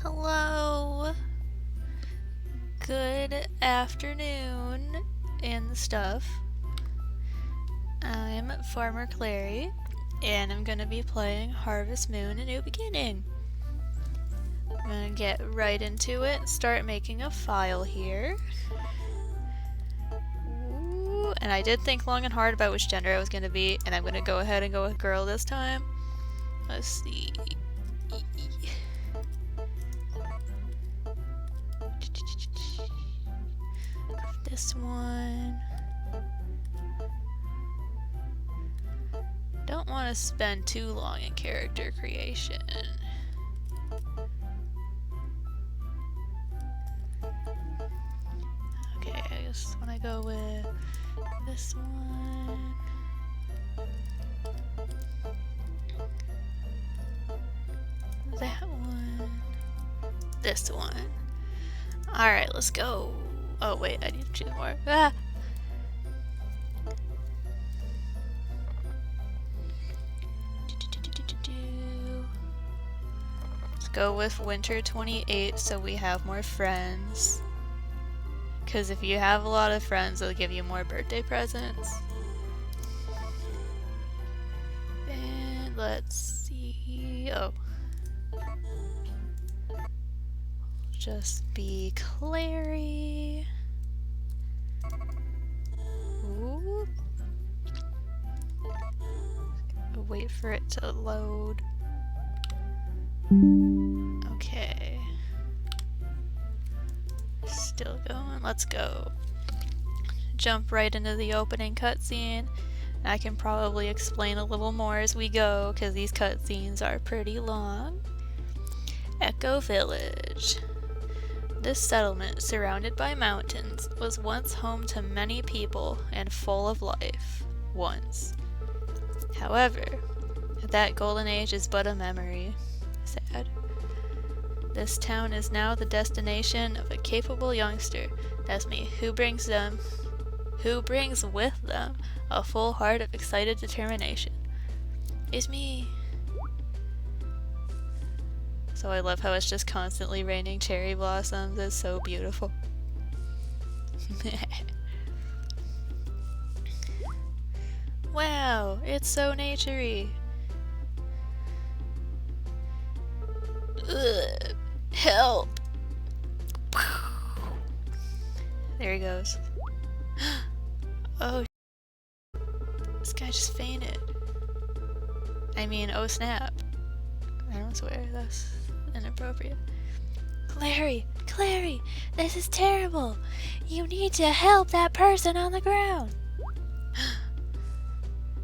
Hello. Good afternoon and stuff. I'm Farmer Clary, and I'm gonna be playing Harvest Moon: A New Beginning. I'm gonna get right into it, start making a file here. Ooh, and I did think long and hard about which gender I was gonna be, and I'm gonna go ahead and go with girl this time. Let's see. This one. Don't want to spend too long in character creation. Okay, I guess when I go with this one. That one. This one. Alright, let's go. Oh wait, I need to choose more. Ah! Let's go with winter 28 so we have more friends. Because if you have a lot of friends, they'll give you more birthday presents. And let's see. Oh. Just be Clary. Ooh. Wait for it to load. Okay. Still going. Let's go. Jump right into the opening cutscene. I can probably explain a little more as we go, because these cutscenes are pretty long. Echo Village. This settlement, surrounded by mountains, was once home to many people and full of life. Once. However, that golden age is but a memory. Sad. This town is now the destination of a capable youngster, that's me, who brings with them a full heart of excited determination. It's me. So I love how it's just constantly raining cherry blossoms. It's so beautiful. Wow, it's so naturey. Ugh, help! There he goes. Oh, this guy just fainted. I mean, oh snap. I don't swear, that's inappropriate. Clary! Clary! This is terrible! You need to help that person on the ground!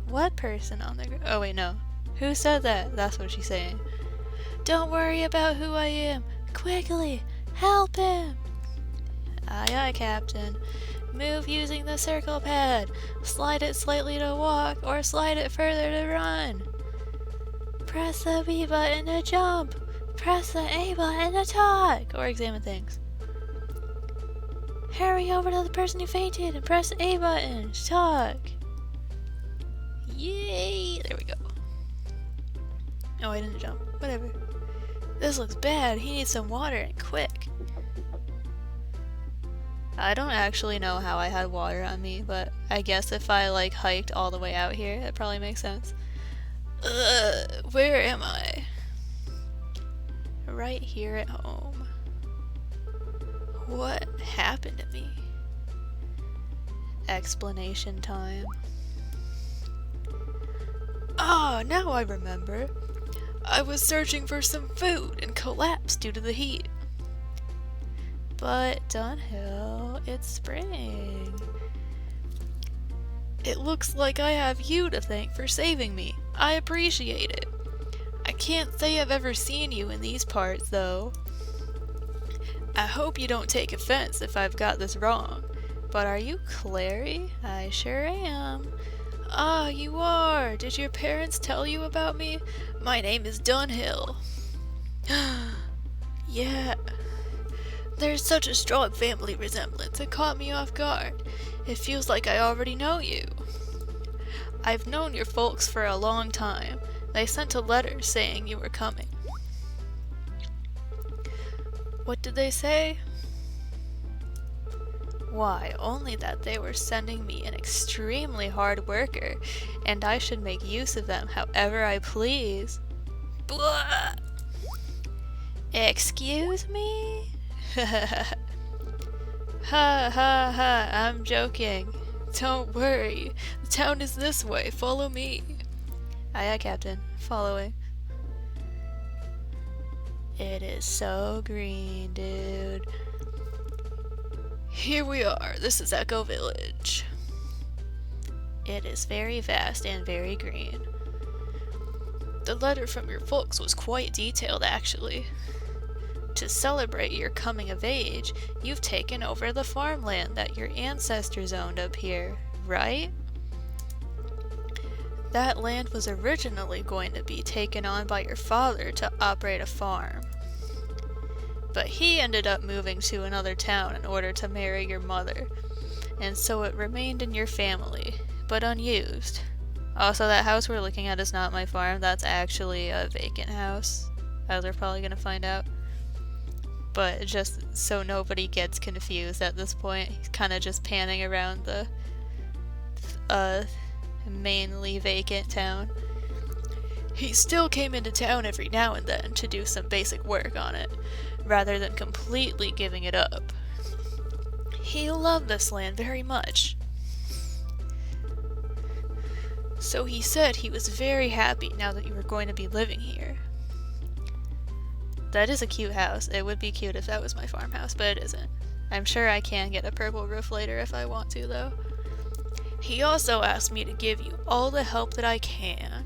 What person on the ground? Oh wait, no. Who said that? That's what she's saying. Don't worry about who I am! Quickly! Help him! Aye aye, Captain. Move using the circle pad. Slide it slightly to walk, or slide it further to run. Press the B button to jump. Press the A button to talk, or examine things. Hurry over to the person who fainted and press the A button to talk. Yay! There we go. Oh, I didn't jump. Whatever. This looks bad. He needs some water, and quick. I don't actually know how I had water on me, but I guess if I like hiked all the way out here, that probably makes sense. Where am I? Right here at home. What happened to me? Explanation time. Ah, now I remember. I was searching for some food and collapsed due to the heat. But Dunhill, it's spring. It looks like I have you to thank for saving me. I appreciate it. I can't say I've ever seen you in these parts, though. I hope you don't take offense if I've got this wrong. But are you Clary? I sure am. Ah, you are. Did your parents tell you about me? My name is Dunhill. Yeah. There's such a strong family resemblance, it caught me off guard. It feels like I already know you. I've known your folks for a long time. They sent a letter saying you were coming. What did they say? Why, only that they were sending me an extremely hard worker, and I should make use of them however I please. Blah! Excuse me? Ha ha ha, I'm joking. Don't worry, the town is this way, follow me. Aye aye, Captain, following. It is so green, dude. Here we are, this is Echo Village. It is very vast and very green. The letter from your folks was quite detailed, actually. To celebrate your coming of age, you've taken over the farmland that your ancestors owned up here, right? That land was originally going to be taken on by your father to operate a farm. But he ended up moving to another town in order to marry your mother, and so it remained in your family, but unused. Also, that house we're looking at is not my farm, that's actually a vacant house, as we're probably gonna find out. But just so nobody gets confused at this point, he's kinda just panning around the mainly vacant town. He still came into town every now and then to do some basic work on it, rather than completely giving it up. He loved this land very much. So he said he was very happy now that you were going to be living here. That is a cute house. It would be cute if that was my farmhouse, but it isn't. I'm sure I can get a purple roof later if I want to, though. He also asked me to give you all the help that I can.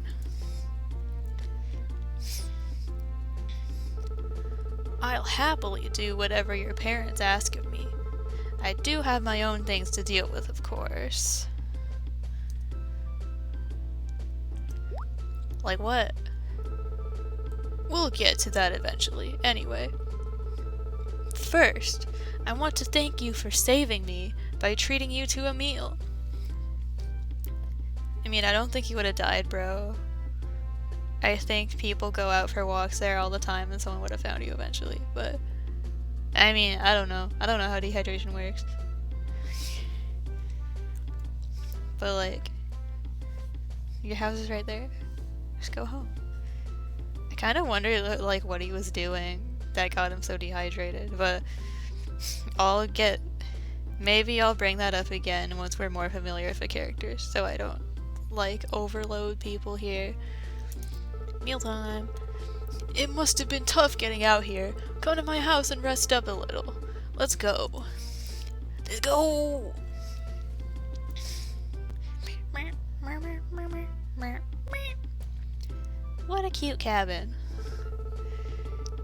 I'll happily do whatever your parents ask of me. I do have my own things to deal with, of course. Like what? We'll get to that eventually, anyway. First, I want to thank you for saving me by treating you to a meal. I mean, I don't think you would have died, bro. I think people go out for walks there all the time and someone would have found you eventually, but I mean, I don't know. I don't know how dehydration works. But like, your house is right there. Just go home. I kind of wonder like what he was doing that got him so dehydrated, but maybe I'll bring that up again once we're more familiar with the characters, so I don't like overload people here. Mealtime. It must have been tough getting out here. Come to my house and rest up a little. Let's go. Let's go! What a cute cabin.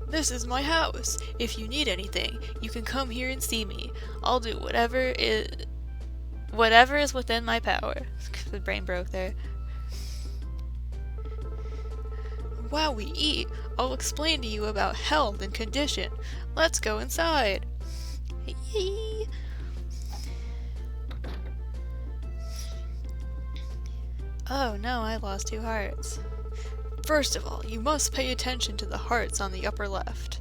This is my house. If you need anything, you can come here and see me. I'll do whatever is within my power. The brain broke there. While we eat, I'll explain to you about health and condition. Let's go inside. Oh no, I lost 2 hearts. First of all, you must pay attention to the hearts on the upper left.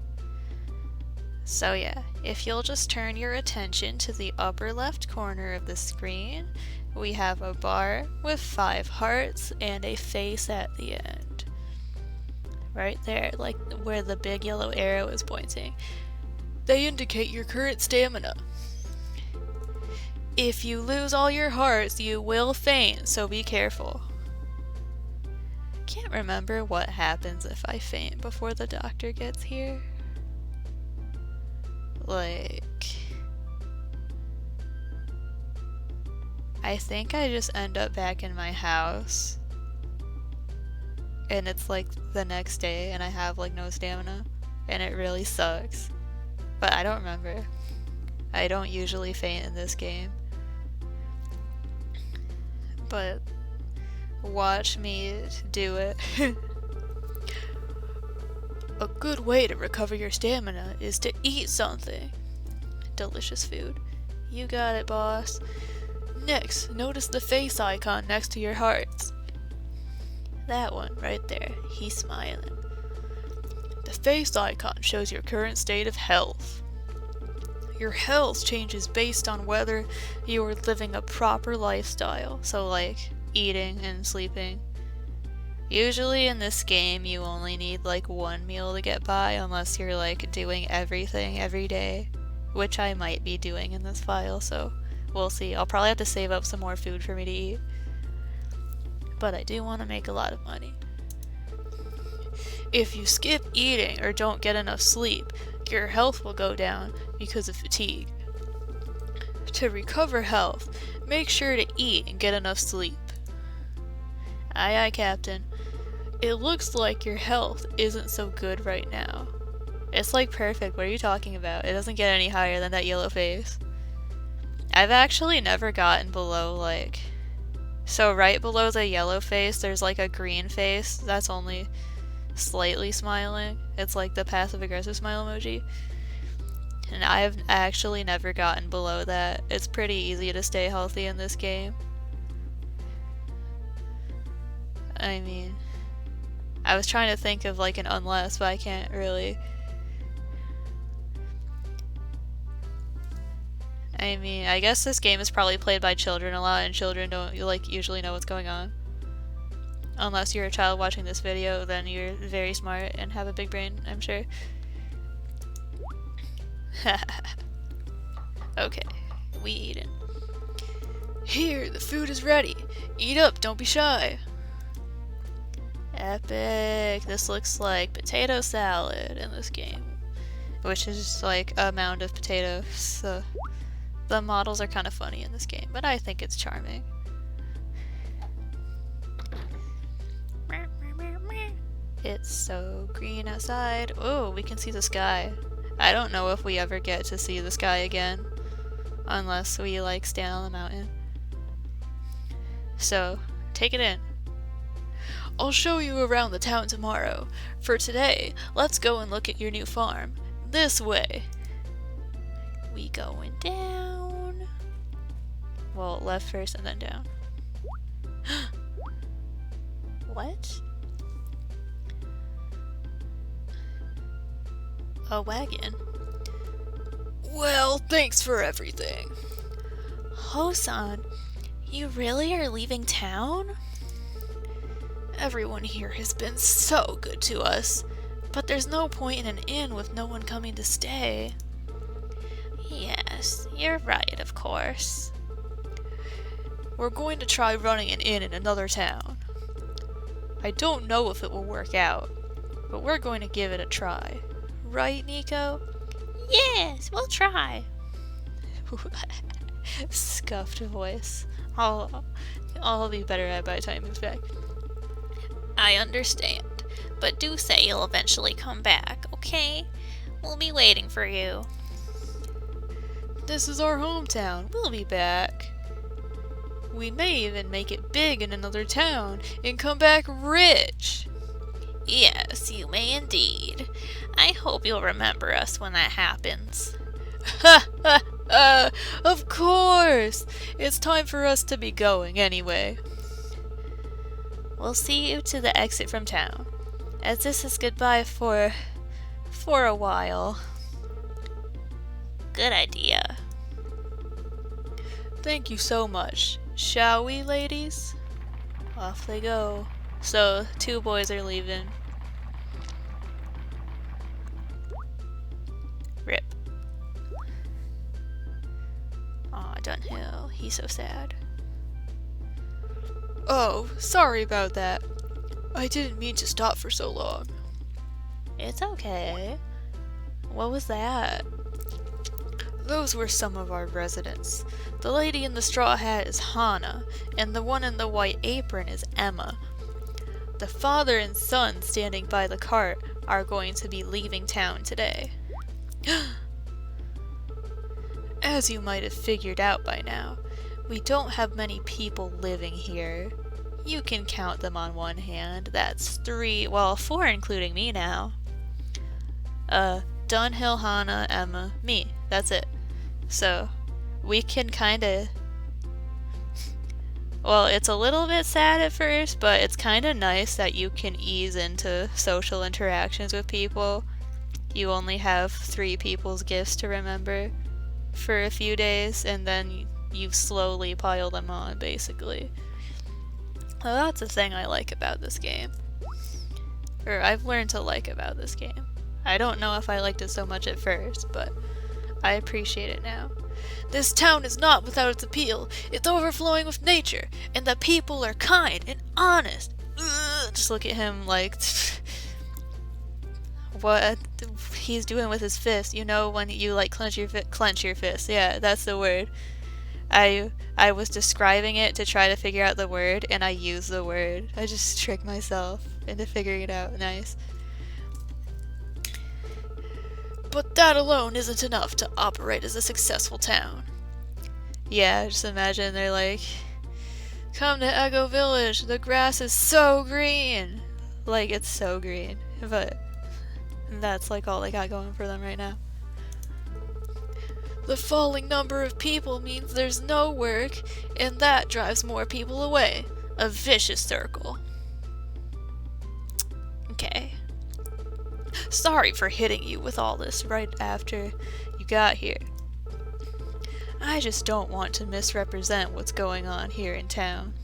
So yeah, if you'll just turn your attention to the upper left corner of the screen, we have a bar with 5 hearts and a face at the end. Right there, like where the big yellow arrow is pointing. They indicate your current stamina. If you lose all your hearts, you will faint, so be careful. Can't remember what happens if I faint before the doctor gets here. Like, I think I just end up back in my house and it's like the next day and I have like no stamina and it really sucks. But I don't remember. I don't usually faint in this game. But watch me do it. A good way to recover your stamina is to eat something. Delicious food. You got it, boss. Next, notice the face icon next to your hearts. That one right there. He's smiling. The The face icon shows your current state of health. Your health changes based on whether you are living a proper lifestyle, so like eating and sleeping. Usually in this game you only need like one meal to get by unless you're like doing everything every day, which I might be doing in this file, so we'll see. I'll probably have to save up some more food for me to eat, but I do want to make a lot of money. If you skip eating or don't get enough sleep, your health will go down because of fatigue. To recover health, make sure to eat and get enough sleep. Aye aye, Captain. It looks like your health isn't so good right now. It's like perfect, what are you talking about? It doesn't get any higher than that yellow face. I've actually never gotten below like... So right below the yellow face, there's like a green face that's only slightly smiling. It's like the passive aggressive smile emoji. And I've actually never gotten below that. It's pretty easy to stay healthy in this game. I mean, I was trying to think of like an unless, but I can't really. I mean, I guess this game is probably played by children a lot, and children don't like usually know what's going on. Unless you're a child watching this video, then you're very smart and have a big brain, I'm sure. Okay, we eatin'. Here, the food is ready. Eat up, don't be shy. Epic. This looks like potato salad in this game, which is like a mound of potatoes. So the models are kind of funny in this game, but I think it's charming. It's so green outside. Oh, we can see the sky. I don't know if we ever get to see the sky again, unless we like stand on the mountain. So, take it in. I'll show you around the town tomorrow. For today, let's go and look at your new farm. This way. We going down. Well, left first and then down. What? A wagon? Well, thanks for everything. Hosan, you really are leaving town? Everyone here has been so good to us, but there's no point in an inn with no one coming to stay. Yes, you're right, of course. We're going to try running an inn in another town. I don't know if it will work out, but we're going to give it a try. Right, Nico? Yes, we'll try. Scuffed voice. I'll be better at it by the time he moves back. I understand, but do say you'll eventually come back, okay? We'll be waiting for you. This is our hometown. We'll be back. We may even make it big in another town and come back rich. Yes, you may indeed. I hope you'll remember us when that happens. Ha ha ha! Of course! It's time for us to be going anyway. We'll see you to the exit from town, as this is goodbye for a while. Good idea. Thank you so much. Shall we, ladies? Off they go. So, two boys are leaving. Rip. Aw, Dunhill. He's so sad. Oh, sorry about that. I didn't mean to stop for so long. It's okay. What was that? Those were some of our residents. The lady in the straw hat is Hana, and the one in the white apron is Emma. The father and son standing by the cart are going to be leaving town today. As you might have figured out by now, we don't have many people living here. You can count them on one hand. That's 3, well, 4 including me now. Dunhill, Hana, Emma, me. That's it. So, we can kinda... Well, it's a little bit sad at first, but it's kind of nice that you can ease into social interactions with people. You only have 3 people's gifts to remember for a few days, and then you slowly pile them on, basically. Well, that's the thing I like about this game. Or I've learned to like about this game. I don't know if I liked it so much at first, but I appreciate it now. This town is not without its appeal. It's overflowing with nature, and the people are kind and honest. Ugh, just look at him like... what he's doing with his fist. You know when you like clench your fist. Yeah, that's the word. I was describing it to try to figure out the word, and I used the word. I just tricked myself into figuring it out. Nice. But that alone isn't enough to operate as a successful town. Yeah, just imagine they're like, come to Echo Village, the grass is so green. Like, it's so green. But that's like all they got going for them right now. The falling number of people means there's no work, and that drives more people away. A vicious circle. Okay. Sorry for hitting you with all this right after you got here. I just don't want to misrepresent what's going on here in town.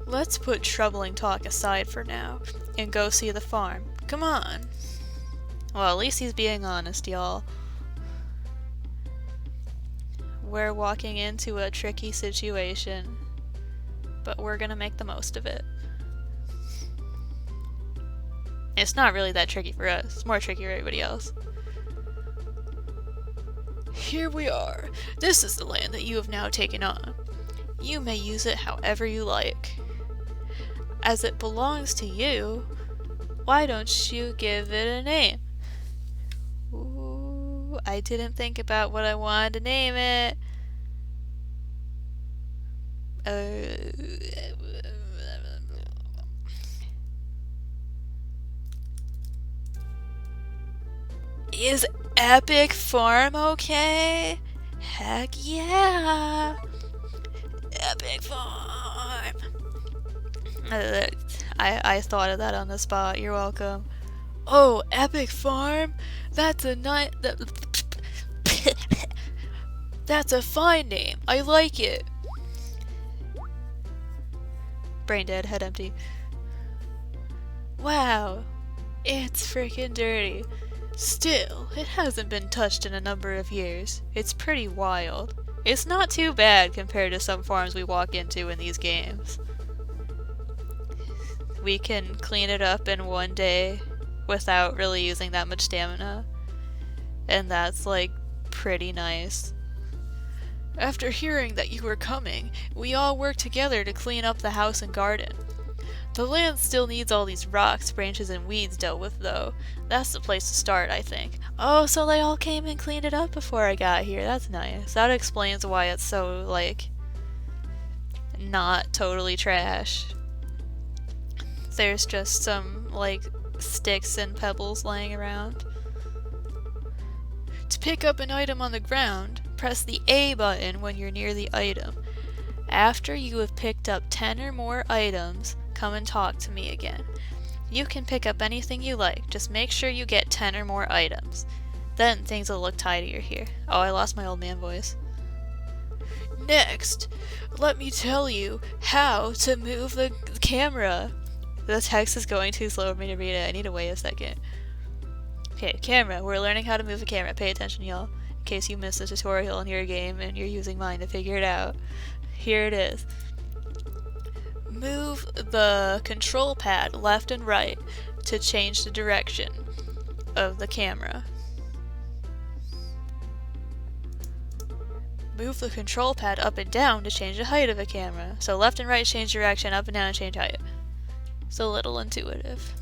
Let's put troubling talk aside for now, and go see the farm. Come on. Well, at least he's being honest, y'all. We're walking into a tricky situation, but we're gonna make the most of it. It's not really that tricky for us. It's more tricky for everybody else. Here we are. This is the land that you have now taken on. You may use it however you like. As it belongs to you, why don't you give it a name? Ooh, I didn't think about what I wanted to name it. Is Epic Farm okay? Heck yeah! Epic Farm! I thought of that on the spot. You're welcome. Oh, Epic Farm? That's a that's a fine name. I like it. Brain dead, head empty. Wow, it's freaking dirty. Still, it hasn't been touched in a number of years. It's pretty wild. It's not too bad compared to some farms we walk into in these games. We can clean it up in one day without really using that much stamina. And that's like pretty nice. After hearing that you were coming, we all worked together to clean up the house and garden. The land still needs all these rocks, branches, and weeds dealt with, though. That's the place to start, I think. Oh, so they all came and cleaned it up before I got here. That's nice. That explains why it's so, like, not totally trash. There's just some, like, sticks and pebbles laying around. To pick up an item on the ground, press the A button when you're near the item. After you have picked up 10 or more items, come and talk to me again. You can pick up anything you like, just make sure you get 10 or more items. Then things will look tidier here. Oh, I lost my old man voice. Next, let me tell you how to move the camera. The text is going too slow for me to read it. I need to wait a second. Okay, camera. We're learning how to move the camera. Pay attention, y'all. In case you missed a tutorial in your game and you're using mine to figure it out. Here it is. Move the control pad left and right to change the direction of the camera. Move the control pad up and down to change the height of the camera. So left and right change direction, up and down change height. It's a little intuitive.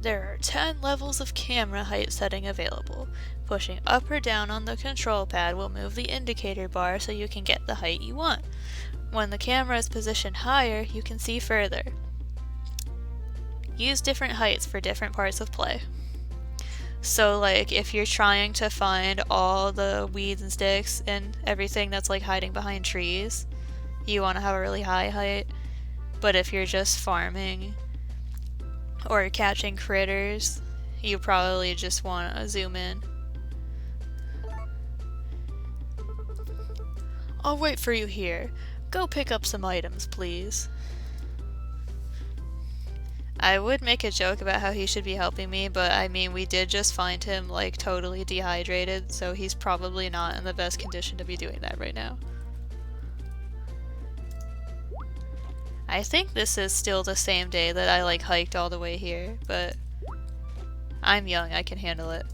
There are 10 levels of camera height setting available. Pushing up or down on the control pad will move the indicator bar so you can get the height you want. When the camera is positioned higher, you can see further. Use different heights for different parts of play. So like if you're trying to find all the weeds and sticks and everything that's like hiding behind trees, you want to have a really high height. But if you're just farming or catching critters, you probably just want to zoom in. I'll wait for you here. Go pick up some items, please. I would make a joke about how he should be helping me, but I mean, we did just find him like totally dehydrated, so he's probably not in the best condition to be doing that right now. I think this is still the same day that I like hiked all the way here, but I'm young, I can handle it.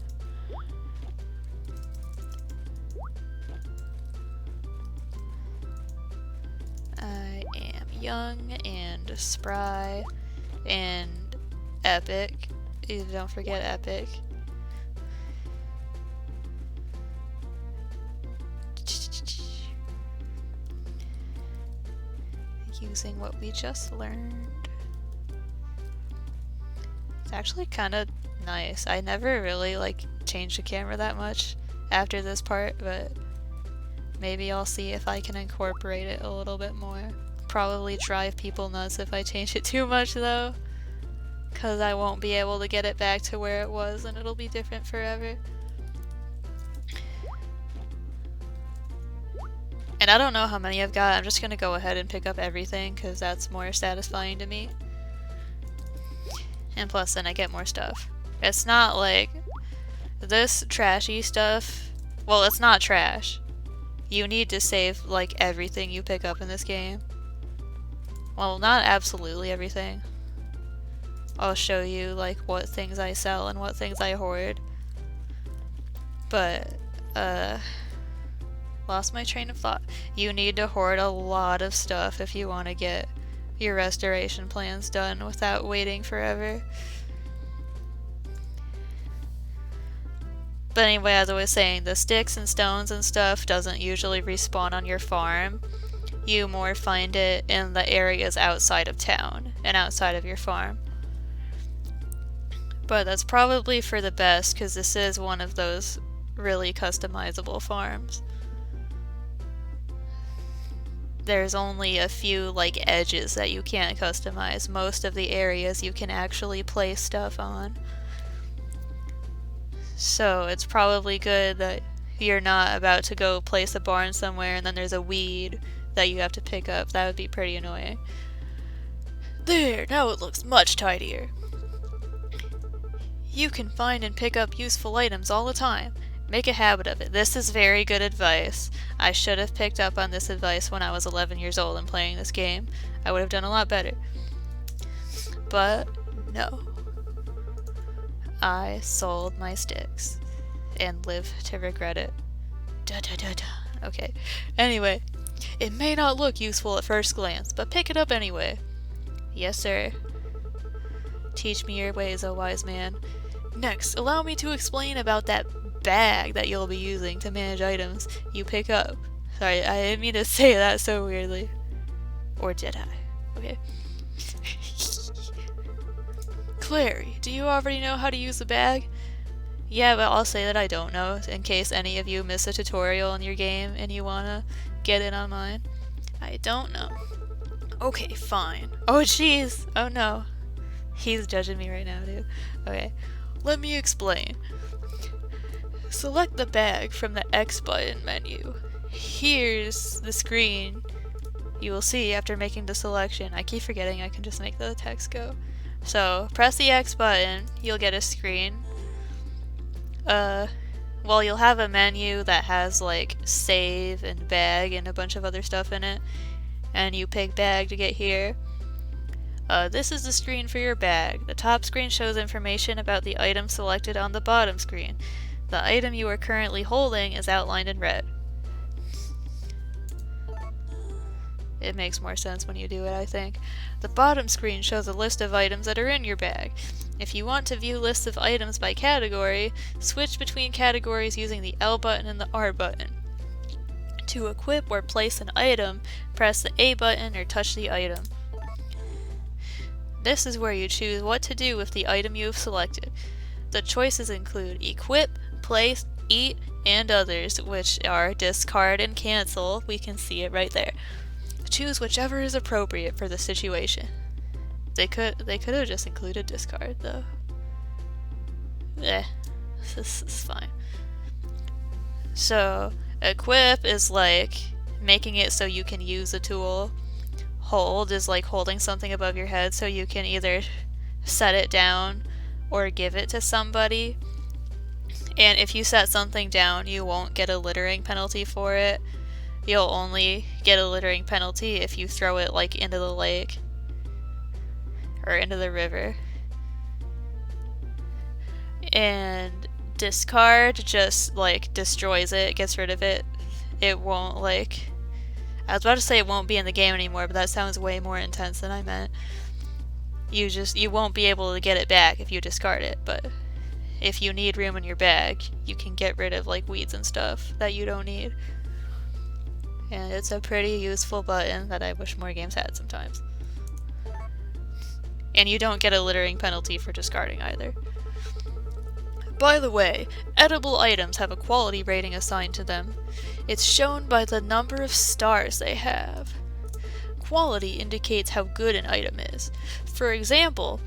I am young and spry and epic. Don't forget epic. Using what we just learned. It's actually kind of nice. I never really like changed the camera that much after this part, but maybe I'll see if I can incorporate it a little bit more. Probably drive people nuts if I change it too much though, because I won't be able to get it back to where it was and it'll be different forever. And I don't know how many I've got. I'm just gonna go ahead and pick up everything because that's more satisfying to me. And plus then I get more stuff. It's not like this trashy stuff. Well, it's not trash. You need to save like everything you pick up in this game. Well, not absolutely everything. I'll show you like what things I sell and what things I hoard. But, lost my train of thought. You need to hoard a lot of stuff if you want to get your restoration plans done without waiting forever. But anyway, as I was saying, the sticks and stones and stuff doesn't usually respawn on your farm. You more find it in the areas outside of town and outside of your farm. But that's probably for the best because this is one of those really customizable farms. There's only a few like edges that you can't customize. Most of the areas you can actually place stuff on. So it's probably good that you're not about to go place a barn somewhere and then there's a weed that you have to pick up. That would be pretty annoying. There, now it looks much tidier. You can find and pick up useful items all the time. Make a habit of it. This is very good advice. I should have picked up on this advice when I was 11 years old and playing this game. I would have done a lot better. But no. I sold my sticks and live to regret it. Da da da da. Okay. Anyway, it may not look useful at first glance, but pick it up anyway. Yes, sir. Teach me your ways, O wise man. Next, allow me to explain about that bag that you'll be using to manage items you pick up. Sorry, I didn't mean to say that so weirdly. Or did I? Okay. Clary, do you already know how to use the bag? Yeah, but I'll say that I don't know, in case any of you miss a tutorial in your game and you wanna get in on mine. I don't know. Okay, fine. Oh jeez! Oh no. He's judging me right now, dude. Okay. Let me explain. Select the bag from the X button menu. Here's the screen you will see after making the selection. I keep forgetting I can just make the text go. So, press the X button, you'll get a screen. Well, you'll have a menu that has like save and bag and a bunch of other stuff in it. And you pick bag to get here. This is the screen for your bag. The top screen shows information about the item selected on the bottom screen. The item you are currently holding is outlined in red. It makes more sense when you do it, I think. The bottom screen shows a list of items that are in your bag. If you want to view lists of items by category, switch between categories using the L button and the R button. To equip or place an item, press the A button or touch the item. This is where you choose what to do with the item you have selected. The choices include equip, place, eat, and others, which are discard and cancel. We can see it right there. Choose whichever is appropriate for the situation. They could have just included discard though. This is fine. So equip is like making it so you can use a tool. Hold is like holding something above your head so you can either set it down or give it to somebody. And if you set something down, you won't get a littering penalty for it. You'll only get a littering penalty if you throw it like into the lake or into the river. And discard just like destroys it, gets rid of it. It won't like... I was about to say it won't be in the game anymore, but that sounds way more intense than I meant. You won't be able to get it back if you discard it, but if you need room in your bag, you can get rid of like weeds and stuff that you don't need. And it's a pretty useful button that I wish more games had sometimes. And you don't get a littering penalty for discarding either. By the way, edible items have a quality rating assigned to them. It's shown by the number of stars they have. Quality indicates how good an item is. For example,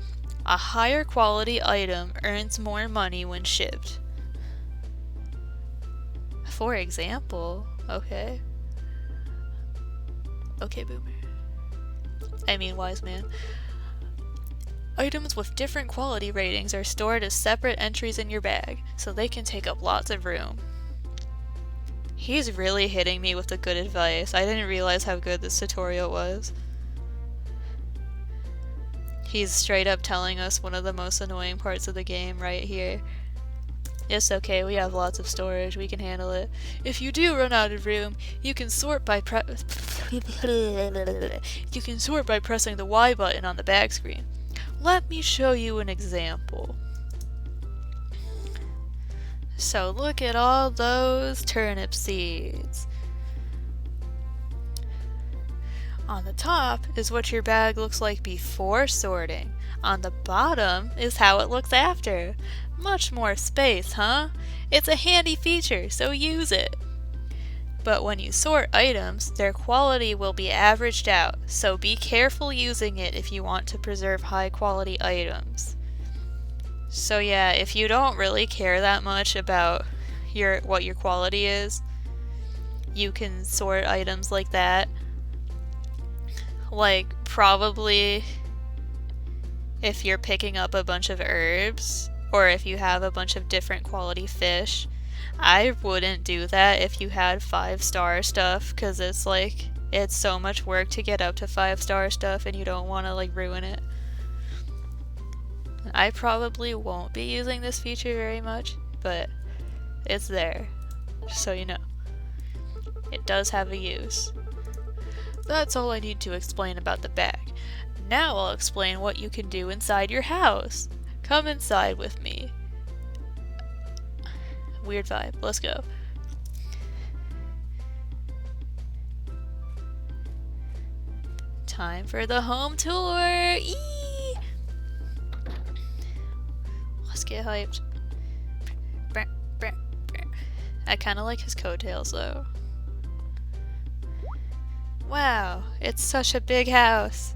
a higher quality item earns more money when shipped. For example, okay. Okay, boomer. I mean, wise man. Items with different quality ratings are stored as separate entries in your bag, so they can take up lots of room. He's really hitting me with the good advice. I didn't realize how good this tutorial was. He's straight up telling us one of the most annoying parts of the game right here. It's okay, we have lots of storage, we can handle it. If you do run out of room, you can sort by pressing the Y button on the bag screen. Let me show you an example. So look at all those turnip seeds. On the top is what your bag looks like before sorting. On the bottom is how it looks after. Much more space, huh? It's a handy feature, so use it. But when you sort items, their quality will be averaged out, so be careful using it if you want to preserve high quality items. So yeah, if you don't really care that much about what your quality is, you can sort items like that. Like, probably if you're picking up a bunch of herbs, or if you have a bunch of different quality fish, I wouldn't do that if you had 5-star stuff, because it's like, it's so much work to get up to 5-star stuff and you don't want to like ruin it. I probably won't be using this feature very much, but it's there, just so you know. It does have a use. That's all I need to explain about the bag. Now I'll explain what you can do inside your house. Come inside with me. Weird vibe. Let's go. Time for the home tour! Eee! Let's get hyped. I kinda like his coattails though. Wow, it's such a big house.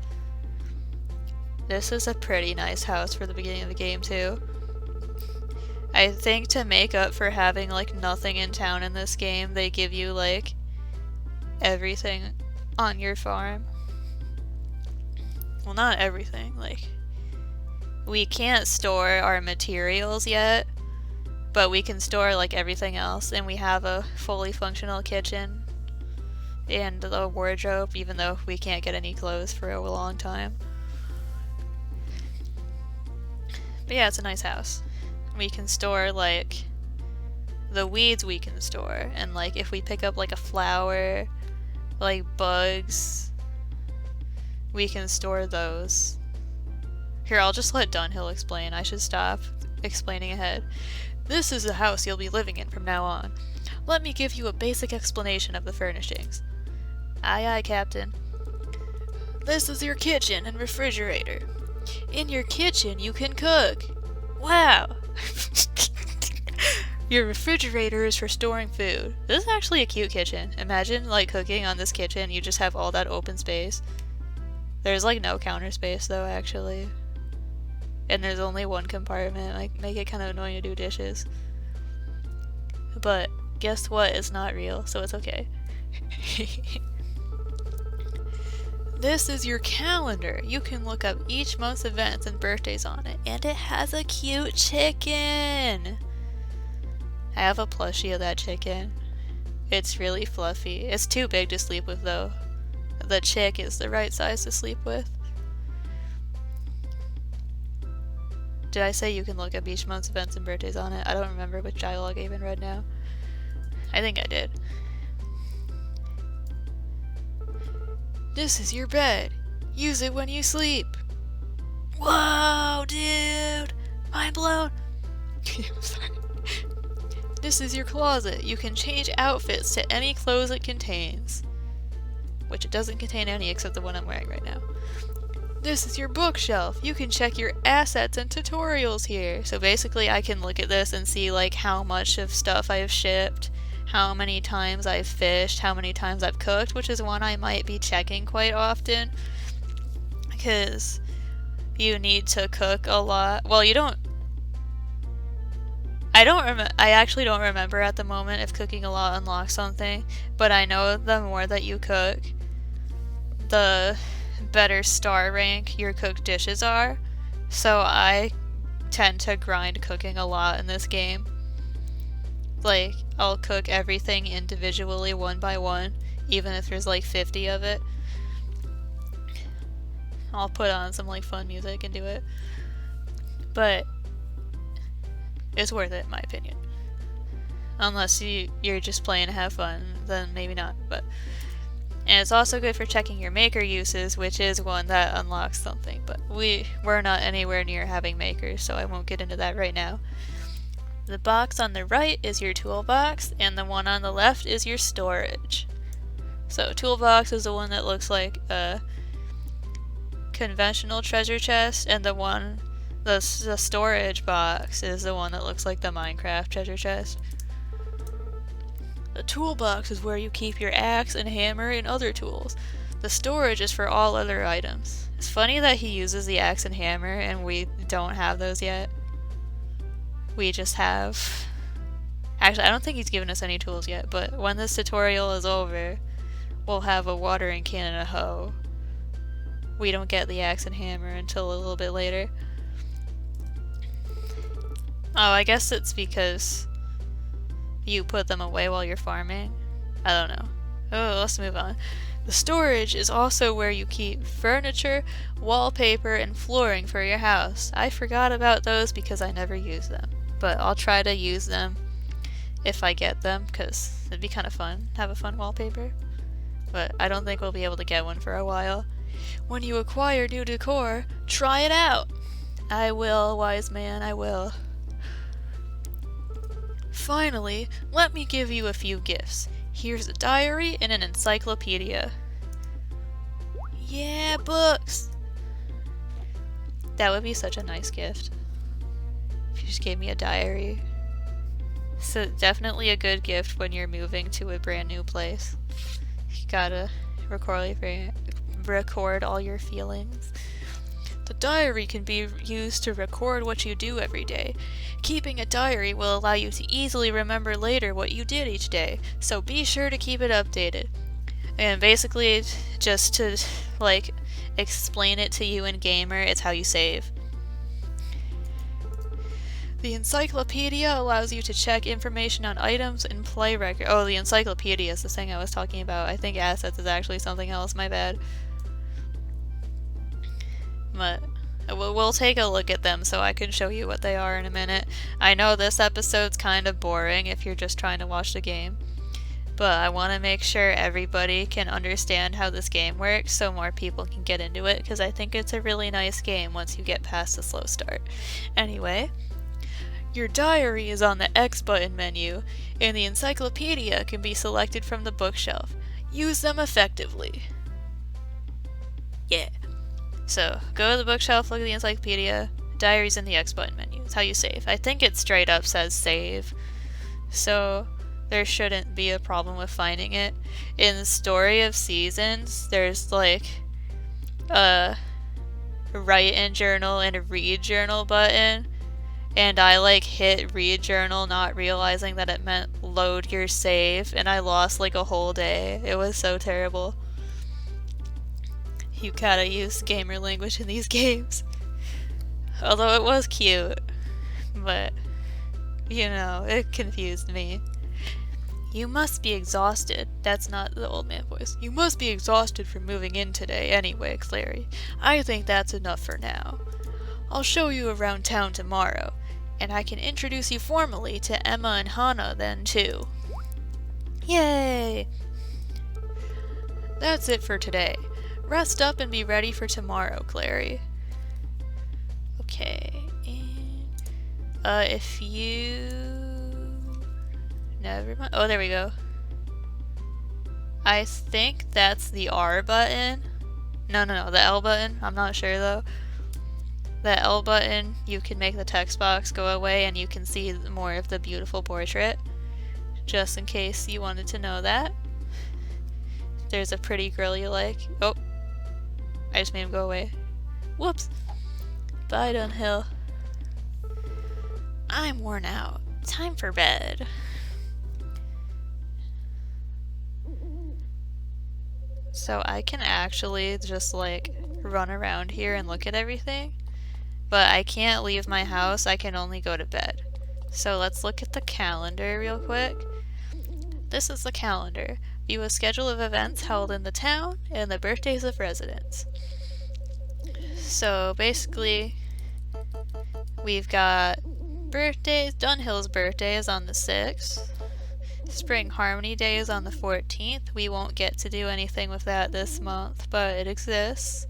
This is a pretty nice house for the beginning of the game too. I think to make up for having like nothing in town in this game, they give you like everything on your farm. Well, not everything, like we can't store our materials yet, but we can store like everything else, and we have a fully functional kitchen and the wardrobe, even though we can't get any clothes for a long time. But yeah, it's a nice house. We can store like the weeds we can store, and like if we pick up like a flower, like bugs, we can store those. Here, I'll just let Dunhill explain. I should stop explaining ahead. This is the house you'll be living in from now on. Let me give you a basic explanation of the furnishings. Aye aye, Captain. This is your kitchen and refrigerator. In your kitchen you can cook. Wow! Your refrigerator is for storing food. This is actually a cute kitchen. Imagine, like, cooking on this kitchen, you just have all that open space. There's, like, no counter space, though, actually. And there's only one compartment. Like, make it kind of annoying to do dishes. But, guess what? It's not real, so it's okay. This is your calendar. You can look up each month's events and birthdays on it. And it has a cute chicken! I have a plushie of that chicken. It's really fluffy. It's too big to sleep with, though. The chick is the right size to sleep with. Did I say you can look up each month's events and birthdays on it? I don't remember which dialogue I even read now. I think I did. This is your bed. Use it when you sleep. Whoa, dude! Mind blown! I'm sorry. This is your closet. You can change outfits to any clothes it contains. Which it doesn't contain any except the one I'm wearing right now. This is your bookshelf. You can check your assets and tutorials here. So basically I can look at this and see like how much of stuff I've shipped, how many times I've fished, how many times I've cooked, which is one I might be checking quite often. Because you need to cook a lot. Well, you don't... I actually don't remember at the moment if cooking a lot unlocks something, but I know the more that you cook, the better star rank your cooked dishes are. So I tend to grind cooking a lot in this game. Like, I'll cook everything individually one by one, even if there's like 50 of it. I'll put on some like fun music and do it. But it's worth it in my opinion. Unless you're just playing to have fun, then maybe not. And it's also good for checking your maker uses, which is one that unlocks something. But we're not anywhere near having makers, so I won't get into that right now. The box on the right is your toolbox, and the one on the left is your storage. So toolbox is the one that looks like a conventional treasure chest, and the storage box is the one that looks like the Minecraft treasure chest. The toolbox is where you keep your axe and hammer and other tools. The storage is for all other items. It's funny that he uses the axe and hammer and we don't have those yet. We just have... Actually, I don't think he's given us any tools yet, but when this tutorial is over, we'll have a watering can and a hoe. We don't get the axe and hammer until a little bit later. Oh, I guess it's because you put them away while you're farming. I don't know. Oh, let's move on. The storage is also where you keep furniture, wallpaper, and flooring for your house. I forgot about those because I never use them. But I'll try to use them if I get them, because it'd be kind of fun. Have a fun wallpaper. But I don't think we'll be able to get one for a while. When you acquire new decor, try it out! I will, wise man, I will. Finally, let me give you a few gifts. Here's a diary and an encyclopedia. Yeah, books! That would be such a nice gift. If you just gave me a diary. So definitely a good gift when you're moving to a brand new place. You gotta record all your feelings. The diary can be used to record what you do every day. Keeping a diary will allow you to easily remember later what you did each day, so be sure to keep it updated. And basically, just to, like, explain it to you in Gamer, it's how you save. The Encyclopedia allows you to check information on items and play record. Oh, the Encyclopedia is the thing I was talking about. I think assets is actually something else, my bad. But we'll take a look at them so I can show you what they are in a minute. I know this episode's kind of boring if you're just trying to watch the game, but I want to make sure everybody can understand how this game works so more people can get into it, because I think it's a really nice game once you get past the slow start. Anyway, your diary is on the X button menu, and the encyclopedia can be selected from the bookshelf. Use them effectively. Yeah. So, go to the bookshelf, look at the encyclopedia. It Diaries in the X button menu. It's how you save. I think it straight up says save. So there shouldn't be a problem with finding it. In the Story of Seasons, there's like a write in journal and a read journal button. And I like hit read journal not realizing that it meant load your save, and I lost like a whole day. It was so terrible. You gotta use gamer language in these games. Although it was cute, but you know, it confused me. You must be exhausted. That's not the old man voice. You must be exhausted from moving in today anyway, Clary. I think that's enough for now. I'll show you around town tomorrow, and I can introduce you formally to Emma and Hana then too. Yay! That's it for today. Rest up and be ready for tomorrow, Clary. Okay, and if you... Never mind. Oh, there we go. I think that's the R button. No, the L button. I'm not sure though. The L button, you can make the text box go away and you can see more of the beautiful portrait. Just in case you wanted to know that. There's a pretty girl you like. Oh, I just made him go away. Whoops. Bye, Dunhill. I'm worn out. Time for bed. So I can actually just like run around here and look at everything, but I can't leave my house. I can only go to bed. So let's look at the calendar real quick. This is the calendar. View a schedule of events held in the town and the birthdays of residents. So basically, we've got birthdays. Dunhill's birthday is on the 6th. Spring Harmony Day is on the 14th. We won't get to do anything with that this month, but it exists.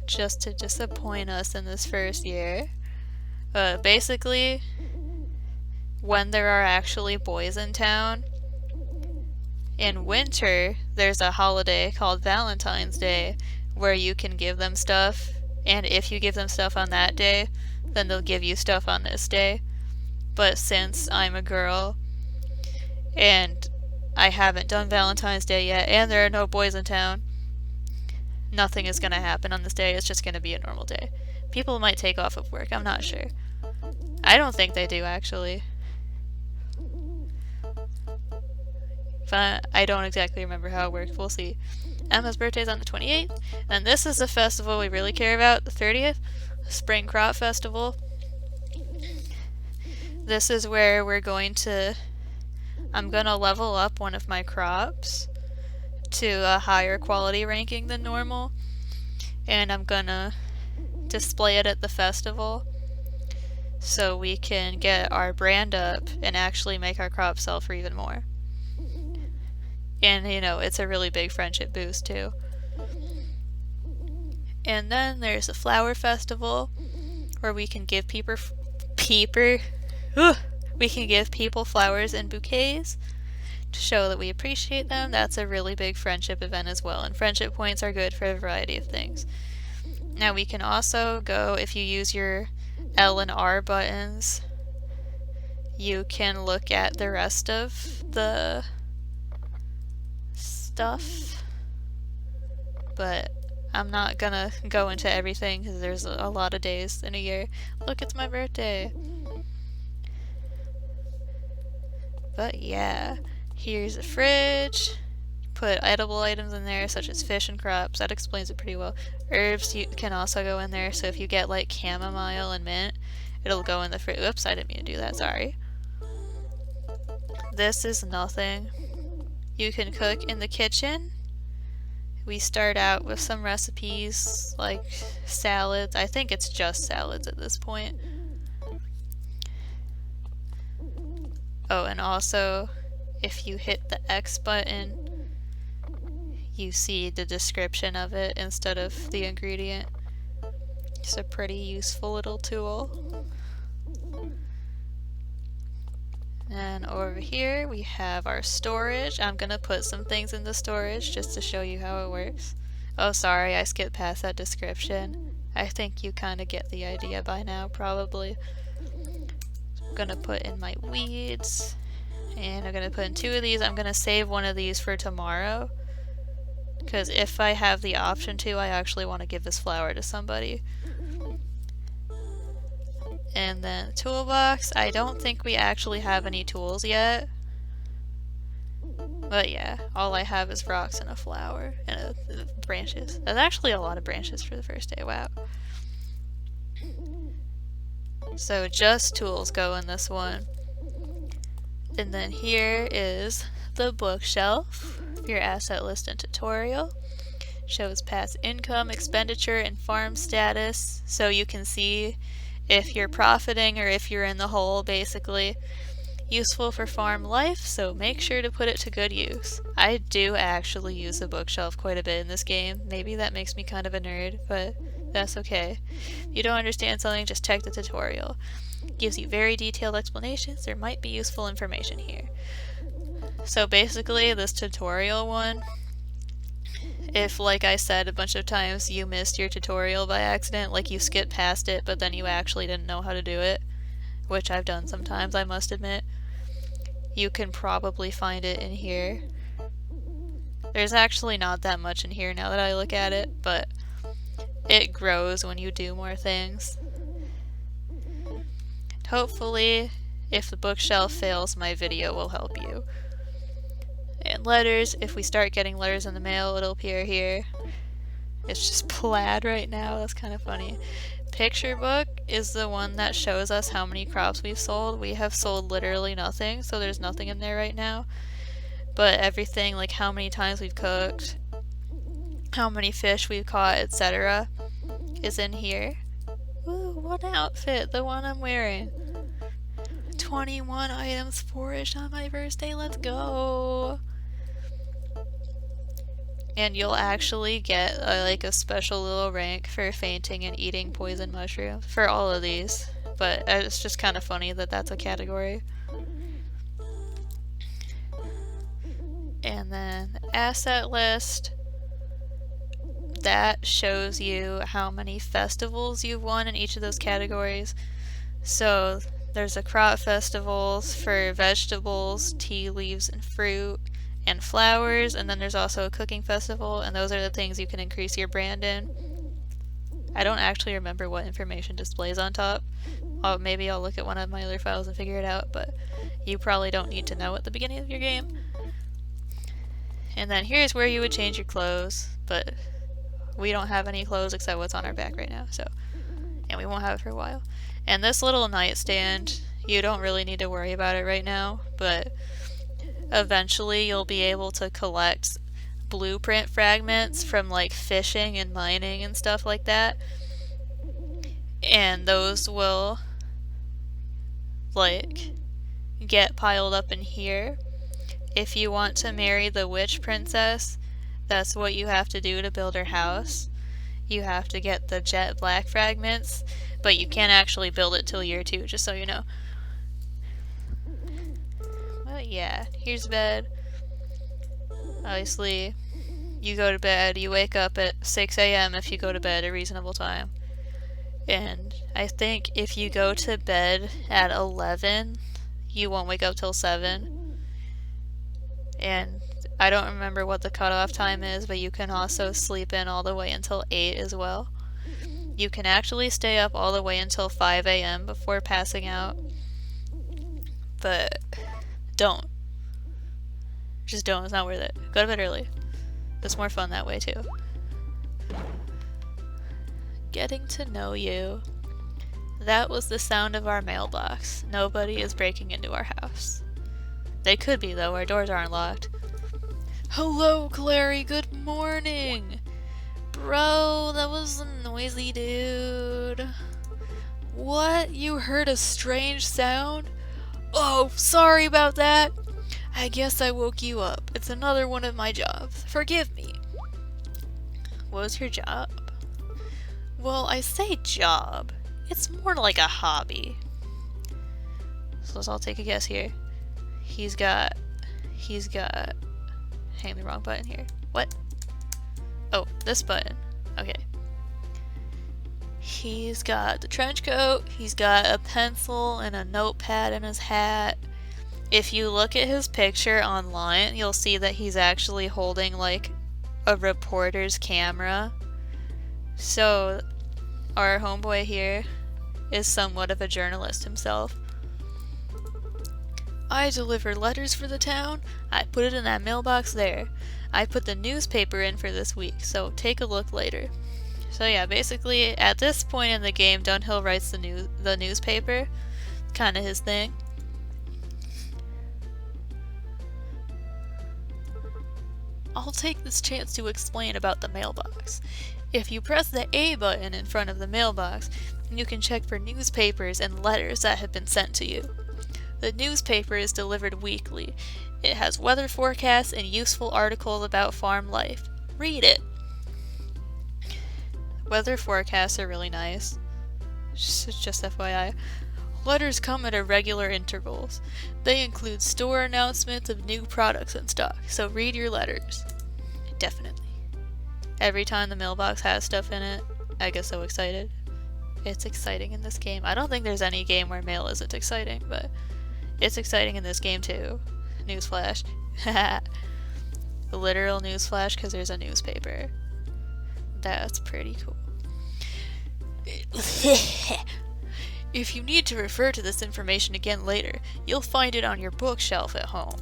Just to disappoint us in this first year. Basically, when there are actually boys in town, in winter, there's a holiday called Valentine's Day where you can give them stuff, and if you give them stuff on that day, then they'll give you stuff on this day. But since I'm a girl, and I haven't done Valentine's Day yet, and there are no boys in town, nothing is going to happen on this day. It's just going to be a normal day. People might take off of work, I'm not sure. I don't think they do, actually. But I don't exactly remember how it worked. We'll see. Emma's birthday is on the 28th, and this is the festival we really care about, the 30th, Spring Crop Festival. This is where I'm gonna level up one of my crops to a higher quality ranking than normal, and I'm gonna display it at the festival so we can get our brand up and actually make our crop sell for even more. And you know, it's a really big friendship boost too. And then there's a flower festival where we can give people flowers and bouquets to show that we appreciate them. That's a really big friendship event as well, and friendship points are good for a variety of things. Now we can also go, if you use your L and R buttons, you can look at the rest of the stuff, but I'm not gonna go into everything because there's a lot of days in a year. Look, it's my birthday. But yeah, here's a fridge. Put edible items in there such as fish and crops. That explains it pretty well. Herbs you can also go in there, so if you get like chamomile and mint, it'll go in the fridge. Oops, I didn't mean to do that, sorry. This is nothing. You can cook in the kitchen. We start out with some recipes like salads. I think it's just salads at this point. Oh, and also, if you hit the X button, you see the description of it instead of the ingredient. It's a pretty useful little tool. And over here we have our storage. I'm gonna put some things in the storage just to show you how it works. Oh, sorry, I skipped past that description. I think you kind of get the idea by now, probably. I'm gonna put in my weeds, and I'm gonna put in 2 of these. I'm gonna save one of these for tomorrow, because if I have the option to, I actually want to give this flower to somebody. And then toolbox, I don't think we actually have any tools yet. But yeah, all I have is rocks and a flower and branches. That's actually a lot of branches for the first day, wow. So just tools go in this one. And then here is the bookshelf, your asset list and tutorial. Shows past income, expenditure, and farm status, so you can see if you're profiting or if you're in the hole, basically. Useful for farm life, so make sure to put it to good use. I do actually use the bookshelf quite a bit in this game. Maybe that makes me kind of a nerd, but that's okay. If you don't understand something, just check the tutorial. It gives you very detailed explanations. There might be useful information here. So basically, this tutorial one, if, like I said a bunch of times, you missed your tutorial by accident, like you skipped past it, but then you actually didn't know how to do it, which I've done sometimes, I must admit, you can probably find it in here. There's actually not that much in here now that I look at it, but it grows when you do more things. Hopefully, if the bookshelf fails, my video will help you. And letters, if we start getting letters in the mail, it'll appear here. It's just plaid right now, that's kind of funny. Picture book is the one that shows us how many crops we've sold. We have sold literally nothing, so there's nothing in there right now. But everything, like how many times we've cooked, how many fish we've caught, etc., is in here. Ooh, one outfit, the one I'm wearing. 21 items foraged on my first day, let's go! And you'll actually get like a special little rank for fainting and eating poison mushrooms for all of these, but it's just kind of funny that that's a category. And then the asset list, that shows you how many festivals you've won in each of those categories. So there's a crop festivals for vegetables, tea leaves, and fruit, and flowers, and then there's also a cooking festival, and those are the things you can increase your brand in. I don't actually remember what information displays on top. Maybe I'll look at one of my other files and figure it out, but you probably don't need to know at the beginning of your game. And then here's where you would change your clothes, but we don't have any clothes except what's on our back right now, so, and we won't have it for a while. And this little nightstand, you don't really need to worry about it right now, but eventually you'll be able to collect blueprint fragments from like fishing and mining and stuff like that, and those will like get piled up in here. If you want to marry the witch princess, that's what you have to do to build her house. You have to get the jet black fragments, but you can't actually build it till year 2, just so you know. But yeah, here's bed. Obviously, you go to bed, you wake up at 6 a.m. if you go to bed at a reasonable time. And I think if you go to bed at 11, you won't wake up till 7. And I don't remember what the cutoff time is, but you can also sleep in all the way until 8 as well. You can actually stay up all the way until 5 a.m. before passing out. But don't. Just don't, it's not worth it. Go to bed early. It's more fun that way too. Getting to know you. That was the sound of our mailbox. Nobody is breaking into our house. They could be though, our doors aren't locked. Hello, Clary, good morning! Bro, that was a noisy dude. What? You heard a strange sound? Oh, sorry about that. I guess I woke you up. It's another one of my jobs. Forgive me. What was your job? Well, I say job. It's more like a hobby. So I'll take a guess here. He's got... Hang the wrong button here. What? Oh, this button. Okay. He's got the trench coat, he's got a pencil and a notepad in his hat. If you look at his picture online, you'll see that he's actually holding like a reporter's camera. So our homeboy here is somewhat of a journalist himself. I deliver letters for the town. I put it in that mailbox there. I put the newspaper in for this week, so take a look later. So yeah, basically at this point in the game, Dunhill writes the newspaper. Kind of his thing. I'll take this chance to explain about the mailbox. If you press the A button in front of the mailbox, you can check for newspapers and letters that have been sent to you. The newspaper is delivered weekly. It has weather forecasts and useful articles about farm life. Read it! Weather forecasts are really nice. Just FYI. Letters come at irregular intervals. They include store announcements of new products in stock, so read your letters. Definitely. Every time the mailbox has stuff in it, I get so excited. It's exciting in this game. I don't think there's any game where mail isn't exciting, but it's exciting in this game too. Newsflash. Literal newsflash because there's a newspaper. That's pretty cool. If you need to refer to this information again later, you'll find it on your bookshelf at home.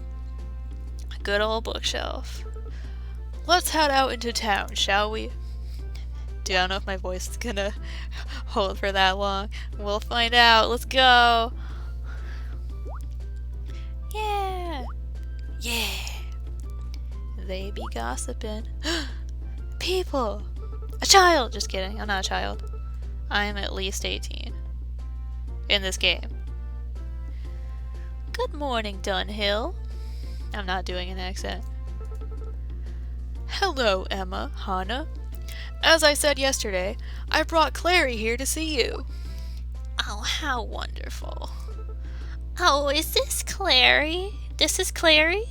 A good old bookshelf. Let's head out into town, shall we? Dude, I don't know if my voice is gonna hold for that long. We'll find out. Let's go. Yeah. Yeah. They be gossiping. People. A child. Just kidding. I'm not a child. I am at least 18. In this game. Good morning, Dunhill. I'm not doing an accent. Hello, Emma, Hana. As I said yesterday, I brought Clary here to see you. Oh, how wonderful. Oh, is this Clary? This is Clary?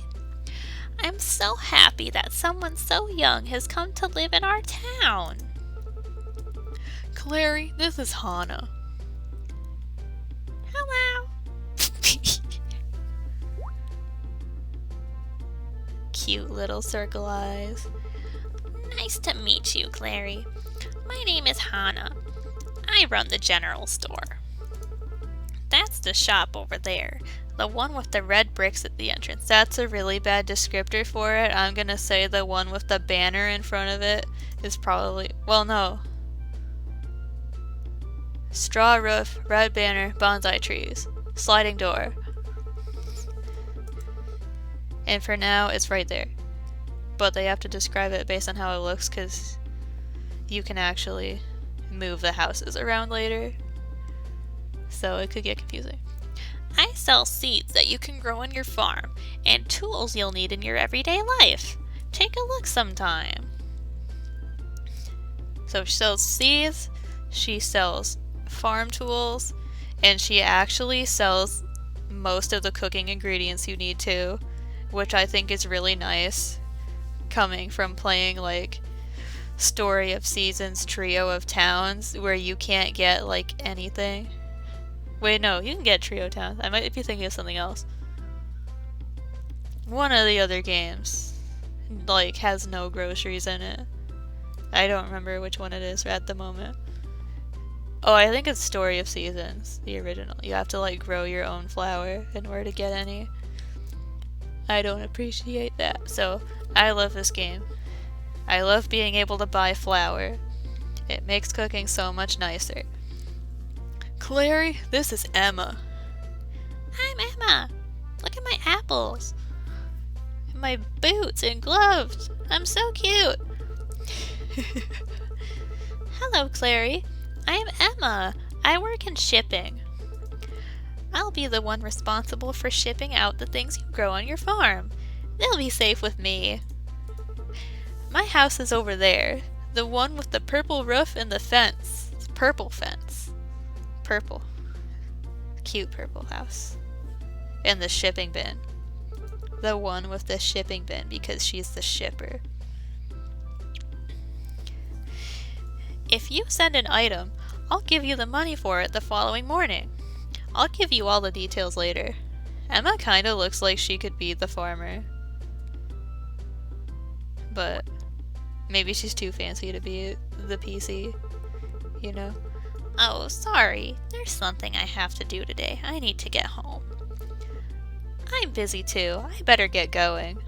I'm so happy that someone so young has come to live in our town. Clary, this is Hana. Hello. Cute little circle eyes. Nice to meet you, Clary. My name is Hana. I run the general store. That's the shop over there. The one with the red bricks at the entrance. That's a really bad descriptor for it. I'm gonna say the one with the banner in front of it is probably... Well, no. Straw roof, red banner, bonsai trees. Sliding door. And for now, it's right there. But they have to describe it based on how it looks because you can actually move the houses around later. So it could get confusing. I sell seeds that you can grow on your farm and tools you'll need in your everyday life. Take a look sometime. So she sells seeds, she sells farm tools, and she actually sells most of the cooking ingredients you need too, which I think is really nice coming from playing like Story of Seasons, Trio of Towns, where you can't get like anything. Wait, no, you can get Trio Towns. I might be thinking of something else. One of the other games like has no groceries in it. I don't remember which one it is at the moment. Oh, I think it's Story of Seasons, the original. You have to like grow your own flour in order to get any. I don't appreciate that. So, I love this game. I love being able to buy flour. It makes cooking so much nicer. Clary, this is Emma. I'm Emma. Look at my apples. And my boots and gloves. I'm so cute. Hello, Clary. I'm Emma. I work in shipping. I'll be the one responsible for shipping out the things you grow on your farm. They'll be safe with me. My house is over there. The one with the purple roof and the fence. It's purple fence. Purple. Cute purple house. And the shipping bin. The one with the shipping bin because she's the shipper. If you send an item, I'll give you the money for it the following morning. I'll give you all the details later. Emma kinda looks like she could be the farmer. But maybe she's too fancy to be the PC, you know? Oh, sorry. There's something I have to do today. I need to get home. I'm busy too. I better get going.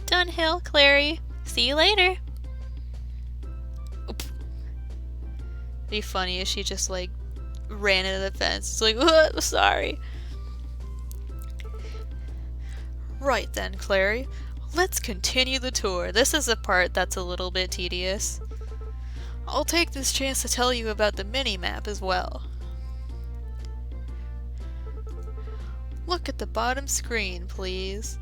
Dunhill, Clary. See you later. Oop. It'd be funny if she just like ran into the fence. It's like, what? Sorry. Right then, Clary. Let's continue the tour. This is the part that's a little bit tedious. I'll take this chance to tell you about the mini-map as well. Look at the bottom screen, please.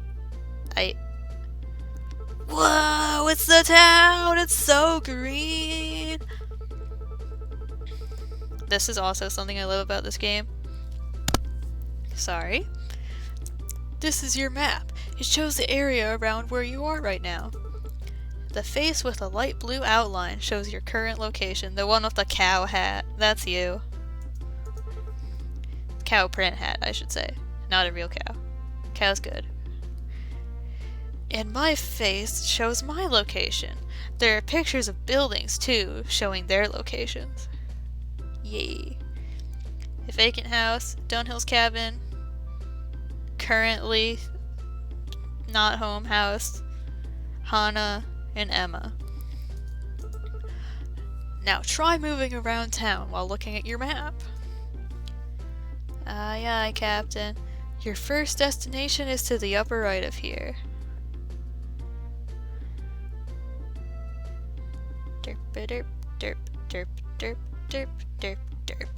Whoa, it's the town! It's so green! This is also something I love about this game. Sorry. This is your map. It shows the area around where you are right now. The face with a light blue outline shows your current location. The one with the cow hat. That's you. Cow print hat, I should say. Not a real cow. Cow's good. And my face shows my location. There are pictures of buildings, too, showing their locations. Yay. A vacant house, Dunhill's cabin, currently not home house, Hana, and Emma. Now try moving around town while looking at your map. Aye, aye, Captain. Your first destination is to the upper right of here. Derp, derp, derp, derp, derp, derp, derp, derp.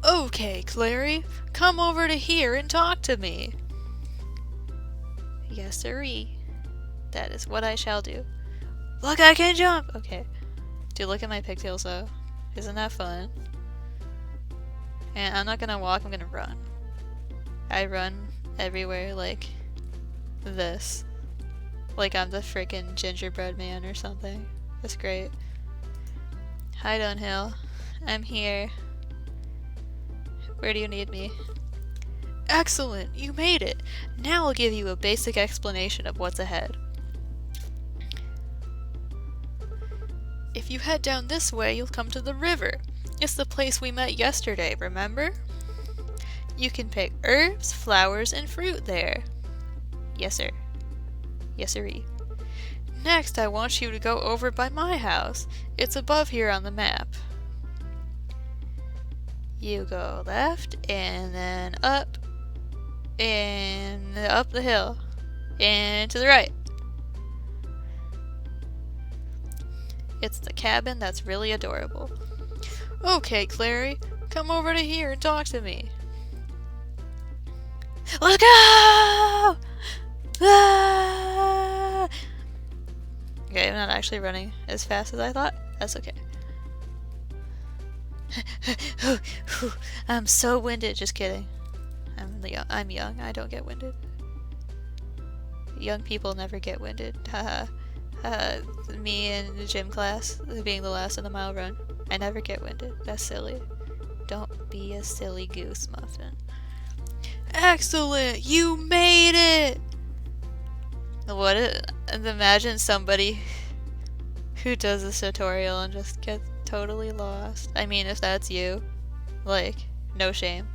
Okay, Clary, come over to here and talk to me. Yes, sirree. That is what I shall do. Look, I can jump! Okay. Dude, look at my pigtails though. Isn't that fun? And I'm not gonna walk, I'm gonna run. I run everywhere like this. Like I'm the frickin' gingerbread man or something. That's great. Hi, Dunhill. I'm here. Where do you need me? Excellent! You made it! Now I'll give you a basic explanation of what's ahead. If you head down this way, you'll come to the river. It's the place we met yesterday, remember? You can pick herbs, flowers, and fruit there. Yes, sir. Yes, sirree. Next, I want you to go over by my house. It's above here on the map. You go left, and then up, and up the hill, and to the right. It's the cabin that's really adorable. Okay, Clary, come over to here and talk to me. Let's go! Ah! Okay, I'm not actually running as fast as I thought. That's okay. I'm so winded. Just kidding. I'm young. I don't get winded. Young people never get winded. Haha. Me in the gym class, being the last in the mile run. I never get winded. That's silly. Don't be a silly goose, Muffin. Excellent! You made it! Imagine somebody who does this tutorial and just gets totally lost. I mean, if that's you, like, no shame.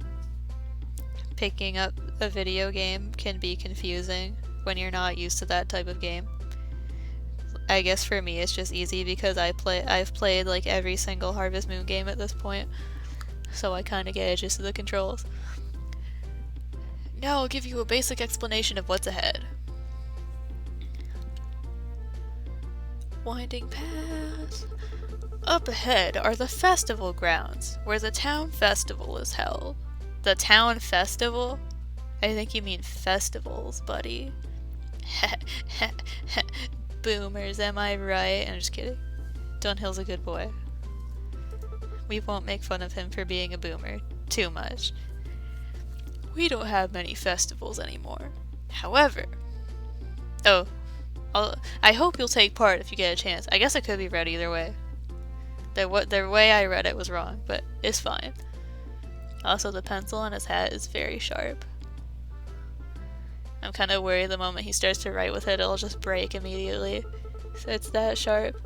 Picking up a video game can be confusing when you're not used to that type of game. I guess for me it's just easy because I've played like every single Harvest Moon game at this point, so I kinda get used to the controls. Now I'll give you a basic explanation of what's ahead. Winding path. Up ahead are the festival grounds, where the town festival is held. The town festival? I think you mean festivals, buddy. Boomers, am I right? I'm just kidding. Dunhill's a good boy. We won't make fun of him for being a boomer too much. We don't have many festivals anymore. However... Oh, I hope you'll take part if you get a chance. I guess it could be read either way. The way I read it was wrong, but it's fine. Also, the pencil on his hat is very sharp. I'm kind of worried the moment he starts to write with it, it'll just break immediately. So it's that sharp.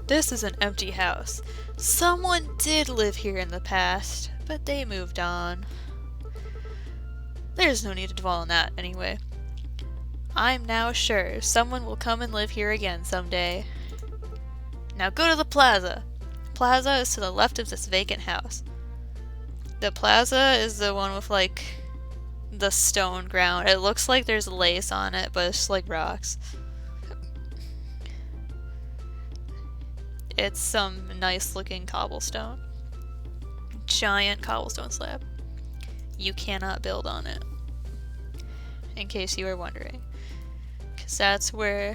This is an empty house. Someone did live here in the past, but they moved on. There's no need to dwell on that anyway. I'm now sure someone will come and live here again someday. Now go to the plaza. The plaza is to the left of this vacant house. The plaza is the one with like the stone ground. It looks like there's lace on it, but it's like rocks. It's some nice looking cobblestone. Giant cobblestone slab. You cannot build on it. In case you were wondering. Because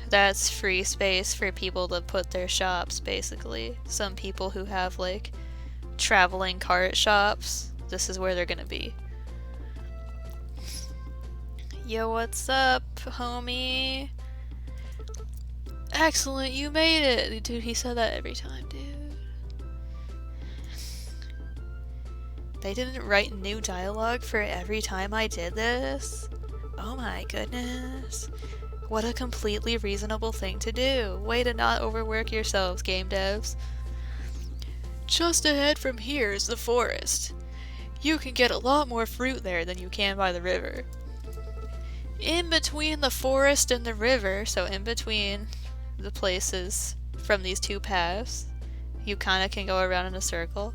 that's free space for people to put their shops, basically. Some people who have like traveling cart shops, this is where they're gonna be. Yo, what's up, homie? Excellent, you made it! Dude, he said that every time, dude. They didn't write new dialogue for every time I did this? Oh my goodness. What a completely reasonable thing to do. Way to not overwork yourselves, game devs. Just ahead from here is the forest. You can get a lot more fruit there than you can by the river. In between the forest and the river, so in between the places from these two paths, you kinda can go around in a circle.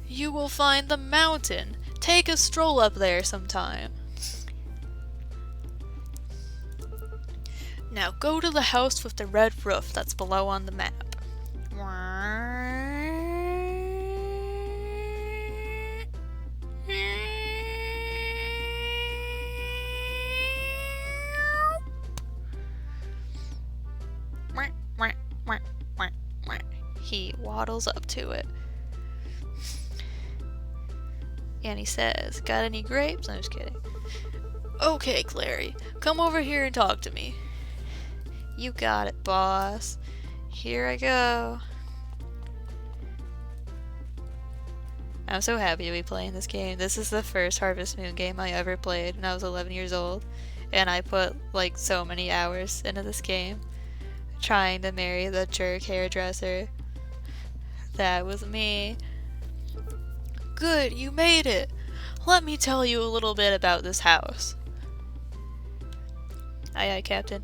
You will find the mountain. Take a stroll up there sometime. Now go to the house with the red roof that's below on the map. He waddles up to it. And he says, "Got any grapes?" I'm just kidding. "Okay, Clary, come over here and talk to me." "You got it, boss. Here I go." I'm so happy to be playing this game. This is the first Harvest Moon game I ever played when I was 11 years old. And I put like so many hours into this game. Trying to marry the jerk hairdresser. That was me. Good, you made it. Let me tell you a little bit about this house. Aye, aye, Captain.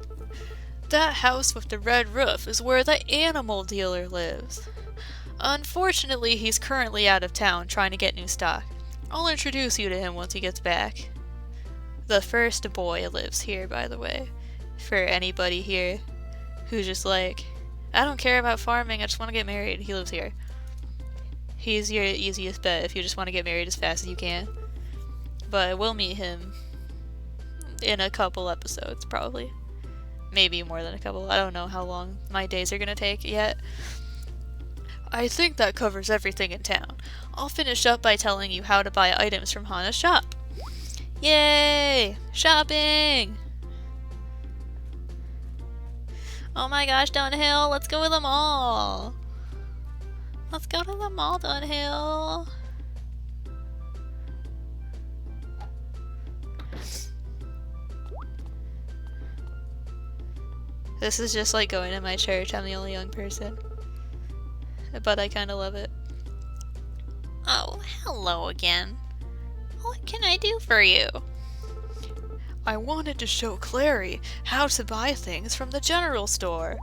That house with the red roof is where the animal dealer lives. Unfortunately, he's currently out of town trying to get new stock. I'll introduce you to him once he gets back. The first boy lives here, by the way. For anybody here who's just like, I don't care about farming, I just want to get married, he lives here. He's your easiest bet if you just want to get married as fast as you can. But we'll meet him in a couple episodes, probably. Maybe more than a couple. I don't know how long my days are gonna take yet. I think that covers everything in town. I'll finish up by telling you how to buy items from Hana's shop. Yay! Shopping! Oh my gosh, Dunhill, let's go to the mall! Let's go to the mall, Dunhill! This is just like going to my church. I'm the only young person. But I kinda love it. Oh, hello again. What can I do for you? I wanted to show Clary how to buy things from the general store.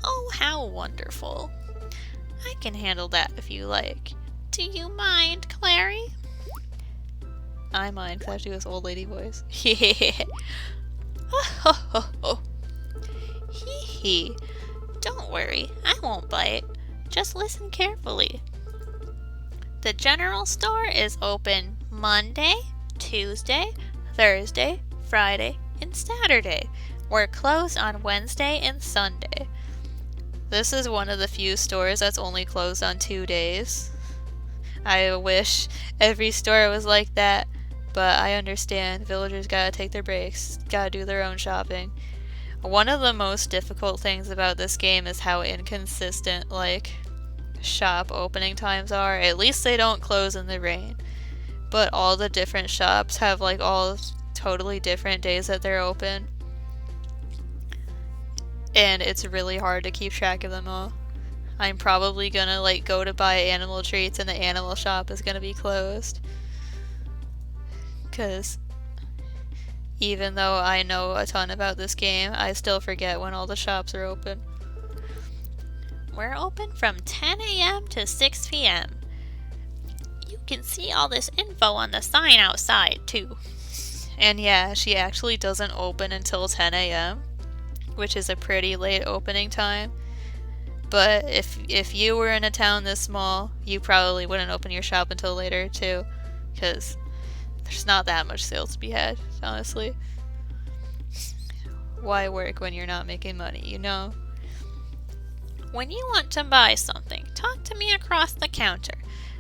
Oh, how wonderful. I can handle that if you like. Do you mind, Clary? I mind, because I have to do this old lady voice. Hee hee. Don't worry, I won't bite. Just listen carefully. The general store is open Monday, Tuesday, Thursday, Friday, and Saturday. We're closed on Wednesday and Sunday. This is one of the few stores that's only closed on 2 days. I wish every store was like that. but I understand villagers gotta take their breaks, gotta do their own shopping. One of the most difficult things about this game is how inconsistent, like, shop opening times are. At least they don't close in the rain. But all the different shops have, like, all totally different days that they're open. And it's really hard to keep track of them all. I'm probably gonna, like, go to buy animal treats and the animal shop is gonna be closed. Because even though I know a ton about this game, I still forget when all the shops are open. We're open from 10 a.m. to 6 p.m. You can see all this info on the sign outside, too. And yeah, she actually doesn't open until 10 a.m., which is a pretty late opening time. But if you were in a town this small, you probably wouldn't open your shop until later, too. Because there's not that much sales to be had, honestly. Why work when you're not making money, you know? When you want to buy something, talk to me across the counter.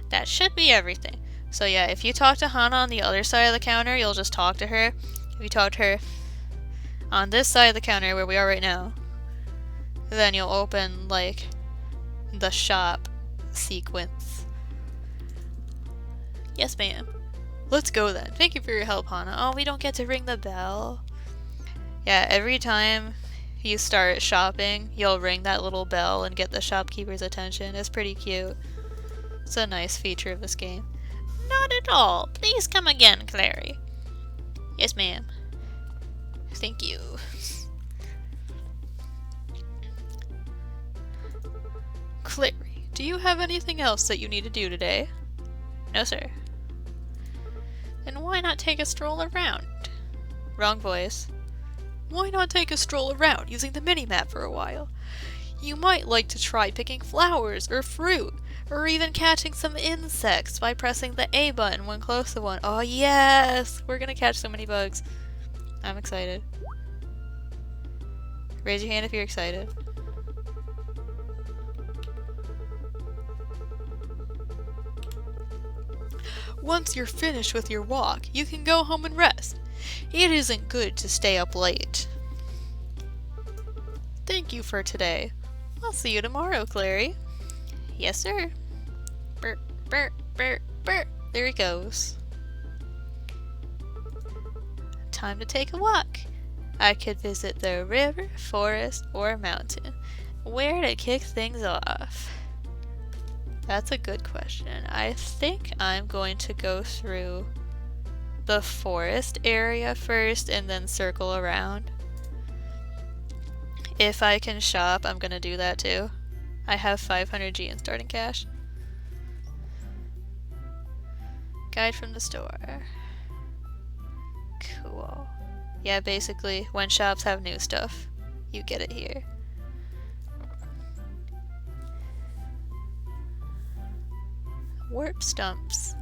That should be everything. So yeah, if you talk to Hana on the other side of the counter, you'll just talk to her. If you talk to her on this side of the counter where we are right now, then you'll open, like, the shop sequence. Yes, ma'am. Let's go then. Thank you for your help, Hana. Oh, we don't get to ring the bell. Yeah, every time you start shopping, you'll ring that little bell and get the shopkeeper's attention. It's pretty cute. It's a nice feature of this game. Not at all. Please come again, Clary. Yes, ma'am. Thank you. Clary, do you have anything else that you need to do today? No, sir. Then why not take a stroll around? Wrong voice. Why not take a stroll around using the mini-map for a while? You might like to try picking flowers or fruit, or even catching some insects by pressing the A button when close to one. Oh yes! We're gonna catch so many bugs. I'm excited. Raise your hand if you're excited. Once you're finished with your walk, you can go home and rest. It isn't good to stay up late. Thank you for today. I'll see you tomorrow, Clary. Yes, sir. Burr, burr, burr, burr. There he goes. Time to take a walk. I could visit the river, forest, or mountain. Where to kick things off? That's a good question. I think I'm going to go through the forest area first and then circle around. If I can shop, I'm gonna do that too. I have 500G in starting cash. Guide from the store. Cool. Yeah, basically, when shops have new stuff, you get it here. Warp stumps.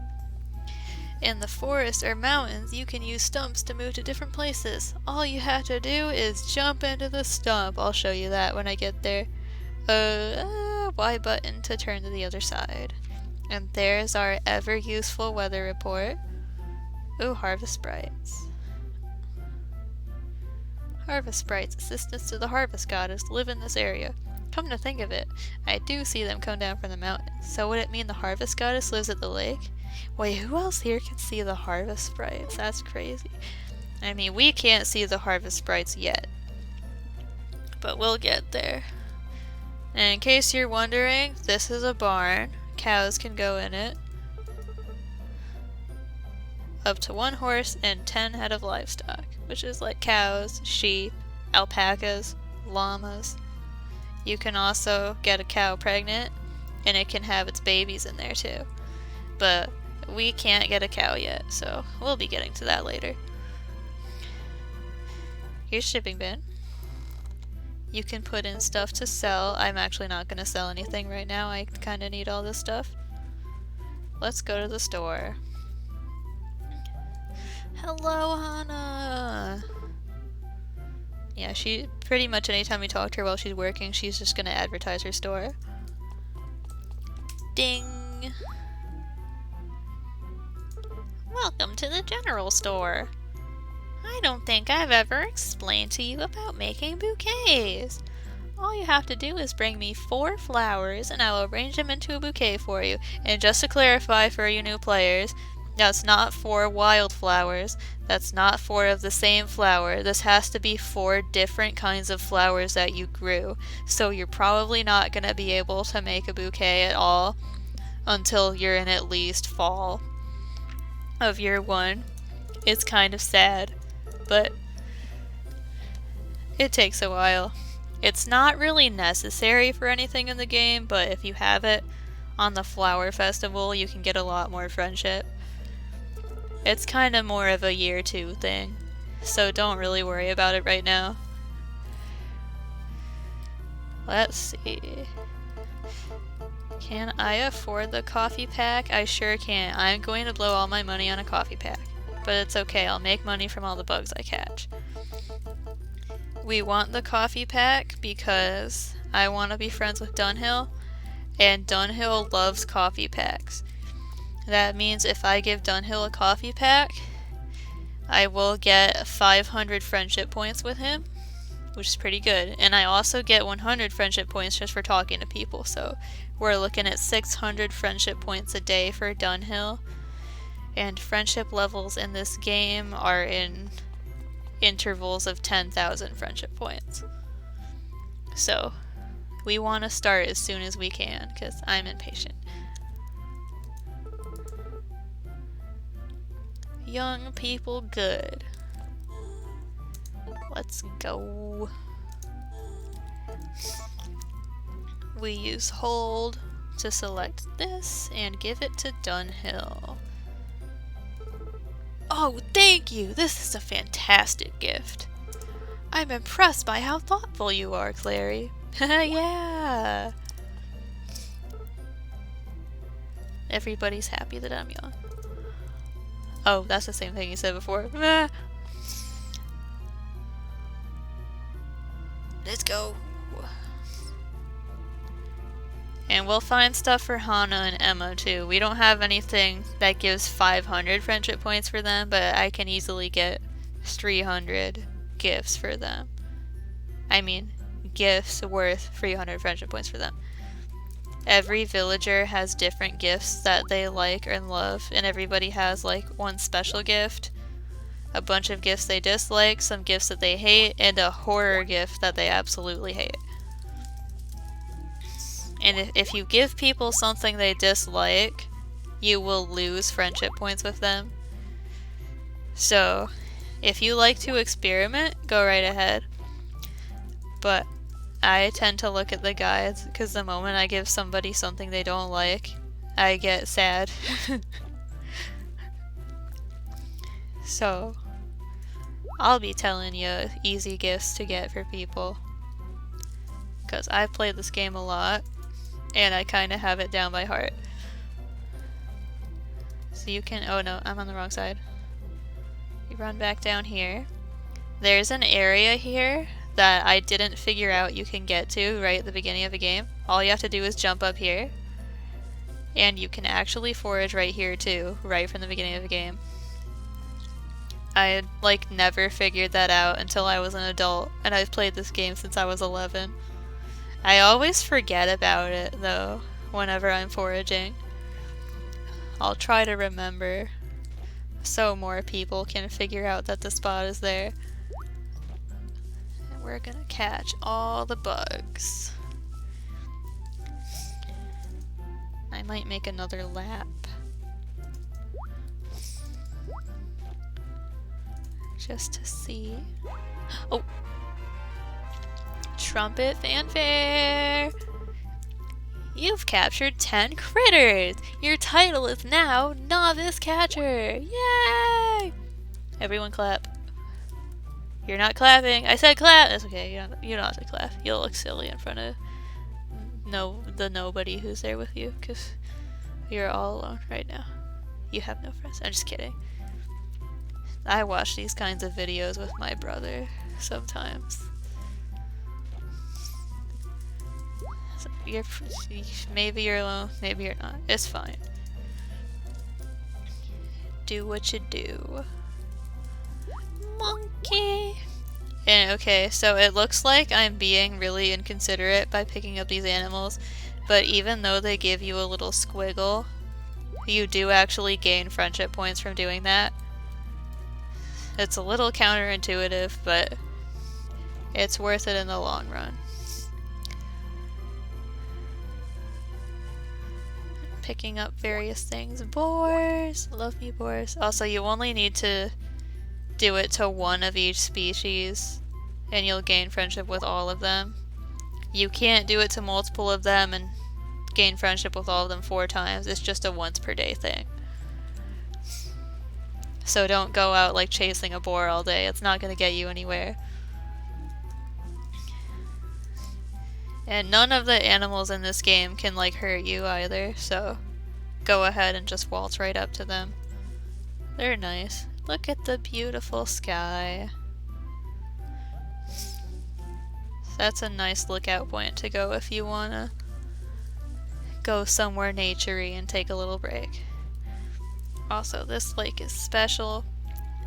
In the forest or mountains, you can use stumps to move to different places. All you have to do is jump into the stump. I'll show you that when I get there. Y button to turn to the other side. And there's our ever useful weather report. Ooh, harvest sprites. Harvest sprites, assistants to the harvest goddess, live in this area. Come to think of it, I do see them come down from the mountains. So would it mean the harvest goddess lives at the lake? Wait, who else here can see the harvest sprites? That's crazy. I mean, we can't see the harvest sprites yet, but we'll get there. And in case you're wondering, this is a barn. Cows can go in it. Up to 1 horse and 10 head of livestock, which is like cows, sheep, alpacas, llamas. You can also get a cow pregnant, and it can have its babies in there too. But we can't get a cow yet, so we'll be getting to that later. Here's shipping bin. You can put in stuff to sell. I'm actually not going to sell anything right now. I kind of need all this stuff. Let's go to the store. Hello, Hana! Yeah, she pretty much anytime we talk to her while she's working, she's just going to advertise her store. Ding! Welcome to the general store. I don't think I've ever explained to you about making bouquets. All you have to do is bring me 4 flowers and I will arrange them into a bouquet for you. And just to clarify for you new players, that's not 4 wildflowers. That's not 4 of the same flower. This has to be 4 different kinds of flowers that you grew. So you're probably not going to be able to make a bouquet at all until you're in at least fall of year 1. It's kind of sad, but it takes a while. It's not really necessary for anything in the game, but if you have it on the flower festival, you can get a lot more friendship. It's kind of more of a year 2 thing, so don't really worry about it right now. Let's see. Can I afford the coffee pack? I sure can. I'm going to blow all my money on a coffee pack, but it's okay. I'll make money from all the bugs I catch. We want the coffee pack because I want to be friends with Dunhill, and Dunhill loves coffee packs. That means if I give Dunhill a coffee pack, I will get 500 friendship points with him, which is pretty good. And I also get 100 friendship points just for talking to people, so we're looking at 600 friendship points a day for Dunhill. And friendship levels in this game are in intervals of 10,000 friendship points. So we want to start as soon as we can because I'm impatient. Young people good. Let's go. We use hold to select this and give it to Dunhill. Oh, thank you! This is a fantastic gift. I'm impressed by how thoughtful you are, Clary. Yeah! Everybody's happy that I'm young. Oh, that's the same thing you said before. Let's go. And we'll find stuff for Hana and Emma too. We don't have anything that gives 500 friendship points for them, but I can easily get 300 gifts for them. I mean, gifts worth 300 friendship points for them. Every villager has different gifts that they like and love, and everybody has like one special gift, a bunch of gifts they dislike, some gifts that they hate, and a horror gift that they absolutely hate. And if you give people something they dislike, you will lose friendship points with them. So, if you like to experiment, go right ahead. But I tend to look at the guides, because the moment I give somebody something they don't like, I get sad. So, I'll be telling you easy gifts to get for people. Because I've played this game a lot, and I kind of have it down by heart. So you can, oh no, I'm on the wrong side. You run back down here. There's an area here that I didn't figure out you can get to right at the beginning of the game. All you have to do is jump up here. And you can actually forage right here too, right from the beginning of the game. I had like never figured that out until I was an adult, and I've played this game since I was 11. I always forget about it, though, whenever I'm foraging. I'll try to remember so more people can figure out that the spot is there. And we're gonna catch all the bugs. I might make another lap. Just to see. Oh! Trumpet fanfare! You've captured 10 critters! Your title is now Novice Catcher! Yay! Everyone clap. You're not clapping. I said clap! That's okay, you don't have to clap. You'll look silly in front of the nobody who's there with you, because you're all alone right now. You have no friends. I'm just kidding. I watch these kinds of videos with my brother sometimes. So maybe you're alone, maybe you're not. It's fine. do what you do. Monkey! And okay, so it looks like I'm being really inconsiderate by picking up these animals, but even though they give you a little squiggle, you do actually gain friendship points from doing that. It's a little counterintuitive, but it's worth it in the long run. Picking up various things. Boars! Love me boars. Also, you only need to do it to one of each species, and you'll gain friendship with all of them. You can't do it to multiple of them and gain friendship with all of them 4 times. It's just a once per day thing. So don't go out like chasing a boar all day. It's not going to get you anywhere. And none of the animals in this game can like hurt you either, so go ahead and just waltz right up to them. They're nice. Look at the beautiful sky. That's a nice lookout point to go if you wanna go somewhere naturey and take a little break. Also, this lake is special.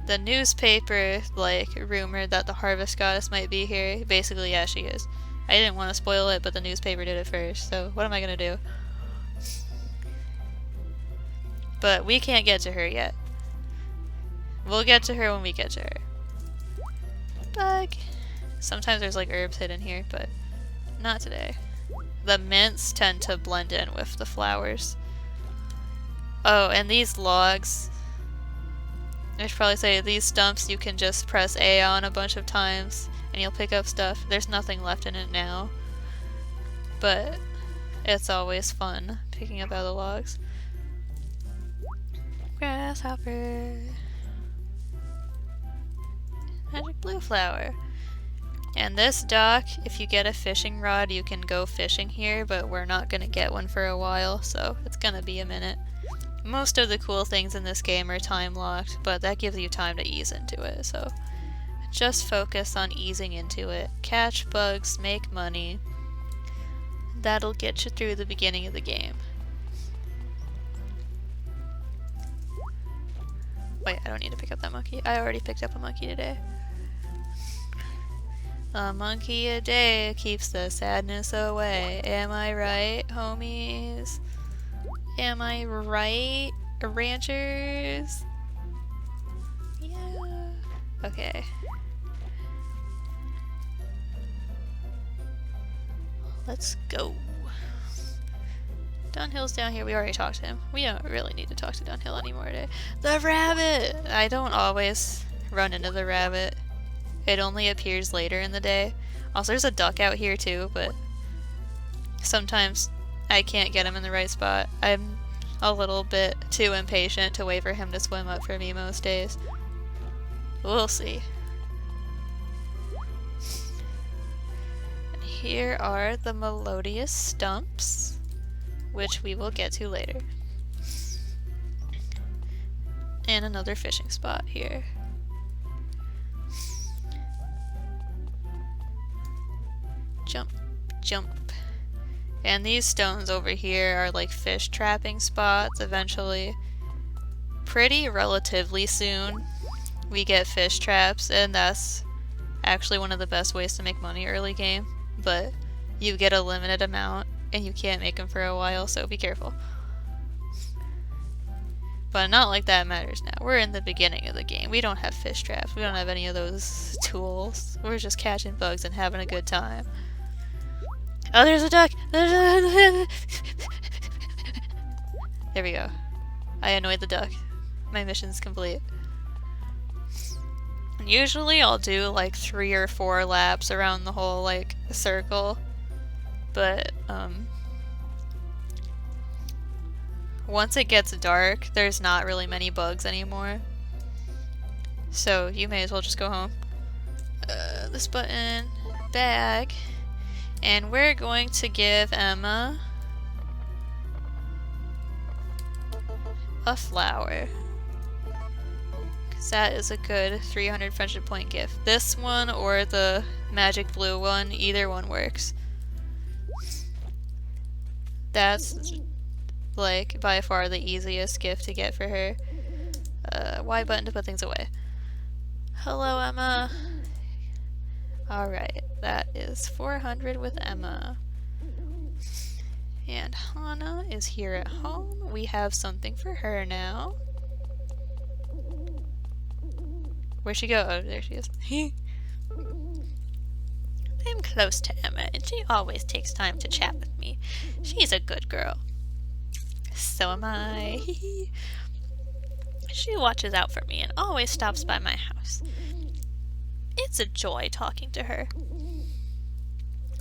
The newspaper, like, rumored that the harvest goddess might be here. Basically, yeah, she is. I didn't want to spoil it, but the newspaper did it first, so what am I gonna do? But we can't get to her yet. We'll get to her when we get to her. Bug! Sometimes there's like herbs hidden here, but not today. The mints tend to blend in with the flowers. Oh, and these logs. I should probably say these stumps you can just press A on a bunch of times and you'll pick up stuff. There's nothing left in it now, but it's always fun picking up other logs. Grasshopper. Magic blue flower. And this dock, if you get a fishing rod, you can go fishing here, but we're not gonna get one for a while, so it's gonna be a minute. Most of the cool things in this game are time locked, but that gives you time to ease into it, so just focus on easing into it. Catch bugs, make money. That'll get you through the beginning of the game. Wait, I don't need to pick up that monkey. I already picked up a monkey today. A monkey a day keeps the sadness away. Am I right, homies? Am I right, ranchers? Yeah. Okay. Let's go. Dunhill's down here. We already talked to him. We don't really need to talk to Dunhill anymore today. The rabbit! I don't always run into the rabbit. It only appears later in the day. Also, there's a duck out here too, but sometimes I can't get him in the right spot. I'm a little bit too impatient to wait for him to swim up for me most days. We'll see. And here are the melodious stumps, which we will get to later. And another fishing spot here. Jump, jump. And these stones over here are like fish trapping spots eventually. Pretty relatively soon we get fish traps, and that's actually one of the best ways to make money early game, but you get a limited amount and you can't make them for a while, so be careful. But not like that matters now. We're in the beginning of the game. We don't have fish traps. We don't have any of those tools. We're just catching bugs and having a good time. Oh, there's a duck! There we go. I annoyed the duck. My mission's complete. And usually I'll do like 3 or 4 laps around the whole like circle, but once it gets dark, there's not really many bugs anymore. So you may as well just go home. This button, bag, and we're going to give Emma a flower. Because that is a good 300 friendship point gift. This one or the magic blue one, either one works. That's like by far the easiest gift to get for her. Y button to put things away. Hello, Emma. Alright, that is 400 with Emma. And Hana is here at home. We have something for her now. Where'd she go? Oh, there she is. I'm close to Emma, and she always takes time to chat with me. She's a good girl. So am I. She watches out for me and always stops by my house. It's a joy talking to her.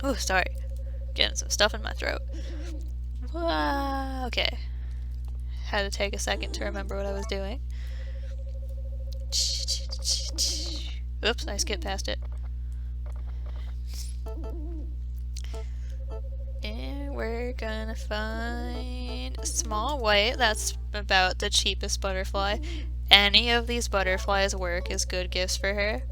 Oh, sorry. Getting some stuff in my throat. Okay. Had to take a second to remember what I was doing. Oops, I skipped past it. And we're gonna find a small white. That's about the cheapest butterfly. Any of these butterflies work as good gifts for her.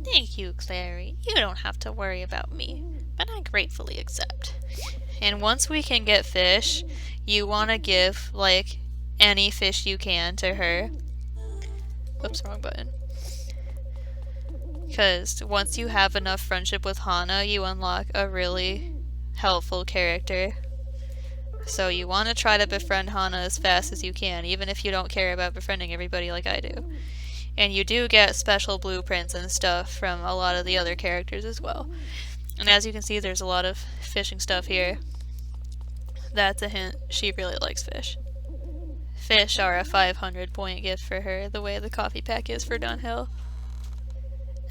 Thank you, Clary. You don't have to worry about me, but I gratefully accept. And once we can get fish, you want to give, like, any fish you can to her. Oops, wrong button. Because once you have enough friendship with Hana, you unlock a really helpful character. So you want to try to befriend Hana as fast as you can, even if you don't care about befriending everybody like I do. And you do get special blueprints and stuff from a lot of the other characters as well. And as you can see, there's a lot of fishing stuff here. That's a hint. She really likes fish. Fish are a 500 point gift for her, the way the coffee pack is for Dunhill.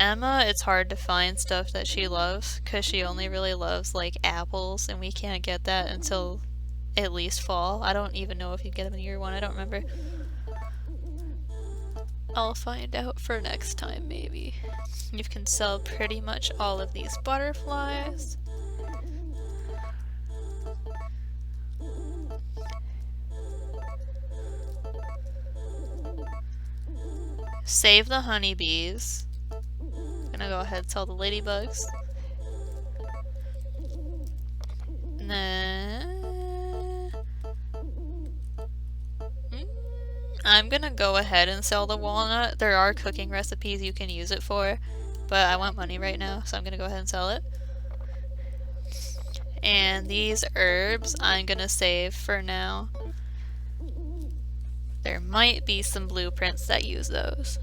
Emma, it's hard to find stuff that she loves, because she only really loves, like, apples, and we can't get that until at least fall. I don't even know if you get them in year 1, I don't remember. I'll find out for next time, maybe. You can sell pretty much all of these butterflies. Save the honeybees. Gonna go ahead and sell the ladybugs. And then I'm gonna go ahead and sell the walnut. There are cooking recipes you can use it for, but I want money right now, so I'm gonna go ahead and sell it. And these herbs I'm gonna save for now. There might be some blueprints that use those.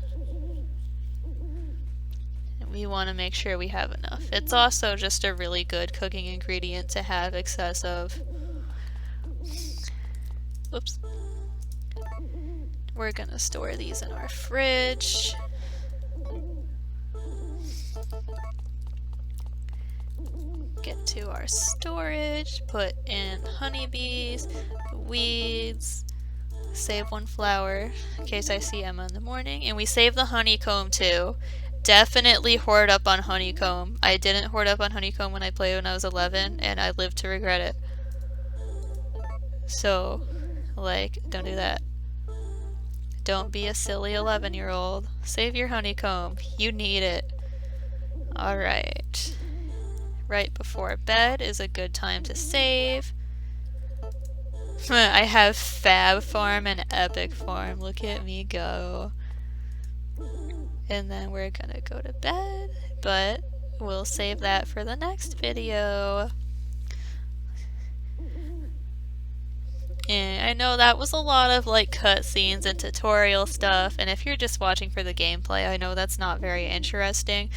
And we want to make sure we have enough. It's also just a really good cooking ingredient to have excess of. Whoops. We're gonna store these in our fridge. Get to our storage, put in honeybees, weeds, save one flower in case I see Emma in the morning, and we save the honeycomb too. Definitely hoard up on honeycomb. I didn't hoard up on honeycomb when I played when I was 11, and I lived to regret it. So, like, don't do that. Don't be a silly 11-year-old. Save your honeycomb. You need it. Alright. Right before bed is a good time to save. I have Fab Farm and Epic Farm. Look at me go. And then we're gonna go to bed, but we'll save that for the next video. And I know that was a lot of like cutscenes and tutorial stuff, and if you're just watching for the gameplay, I know that's not very interesting.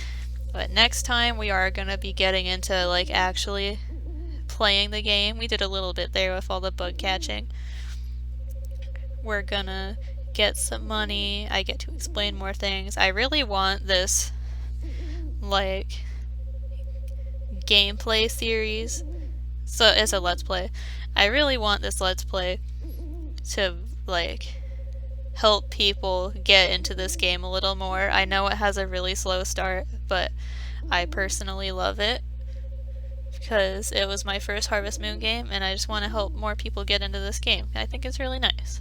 But next time we are gonna be getting into like actually playing the game. We did a little bit there with all the bug catching. We're gonna get some money. I get to explain more things. I really want this like gameplay series. So it's a let's play. I really want this let's play to like help people get into this game a little more. I know it has a really slow start, but I personally love it because it was my first Harvest Moon game, and I just want to help more people get into this game. I think it's really nice.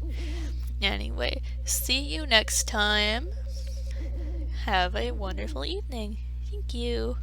Anyway, see you next time. Have a wonderful evening. Thank you.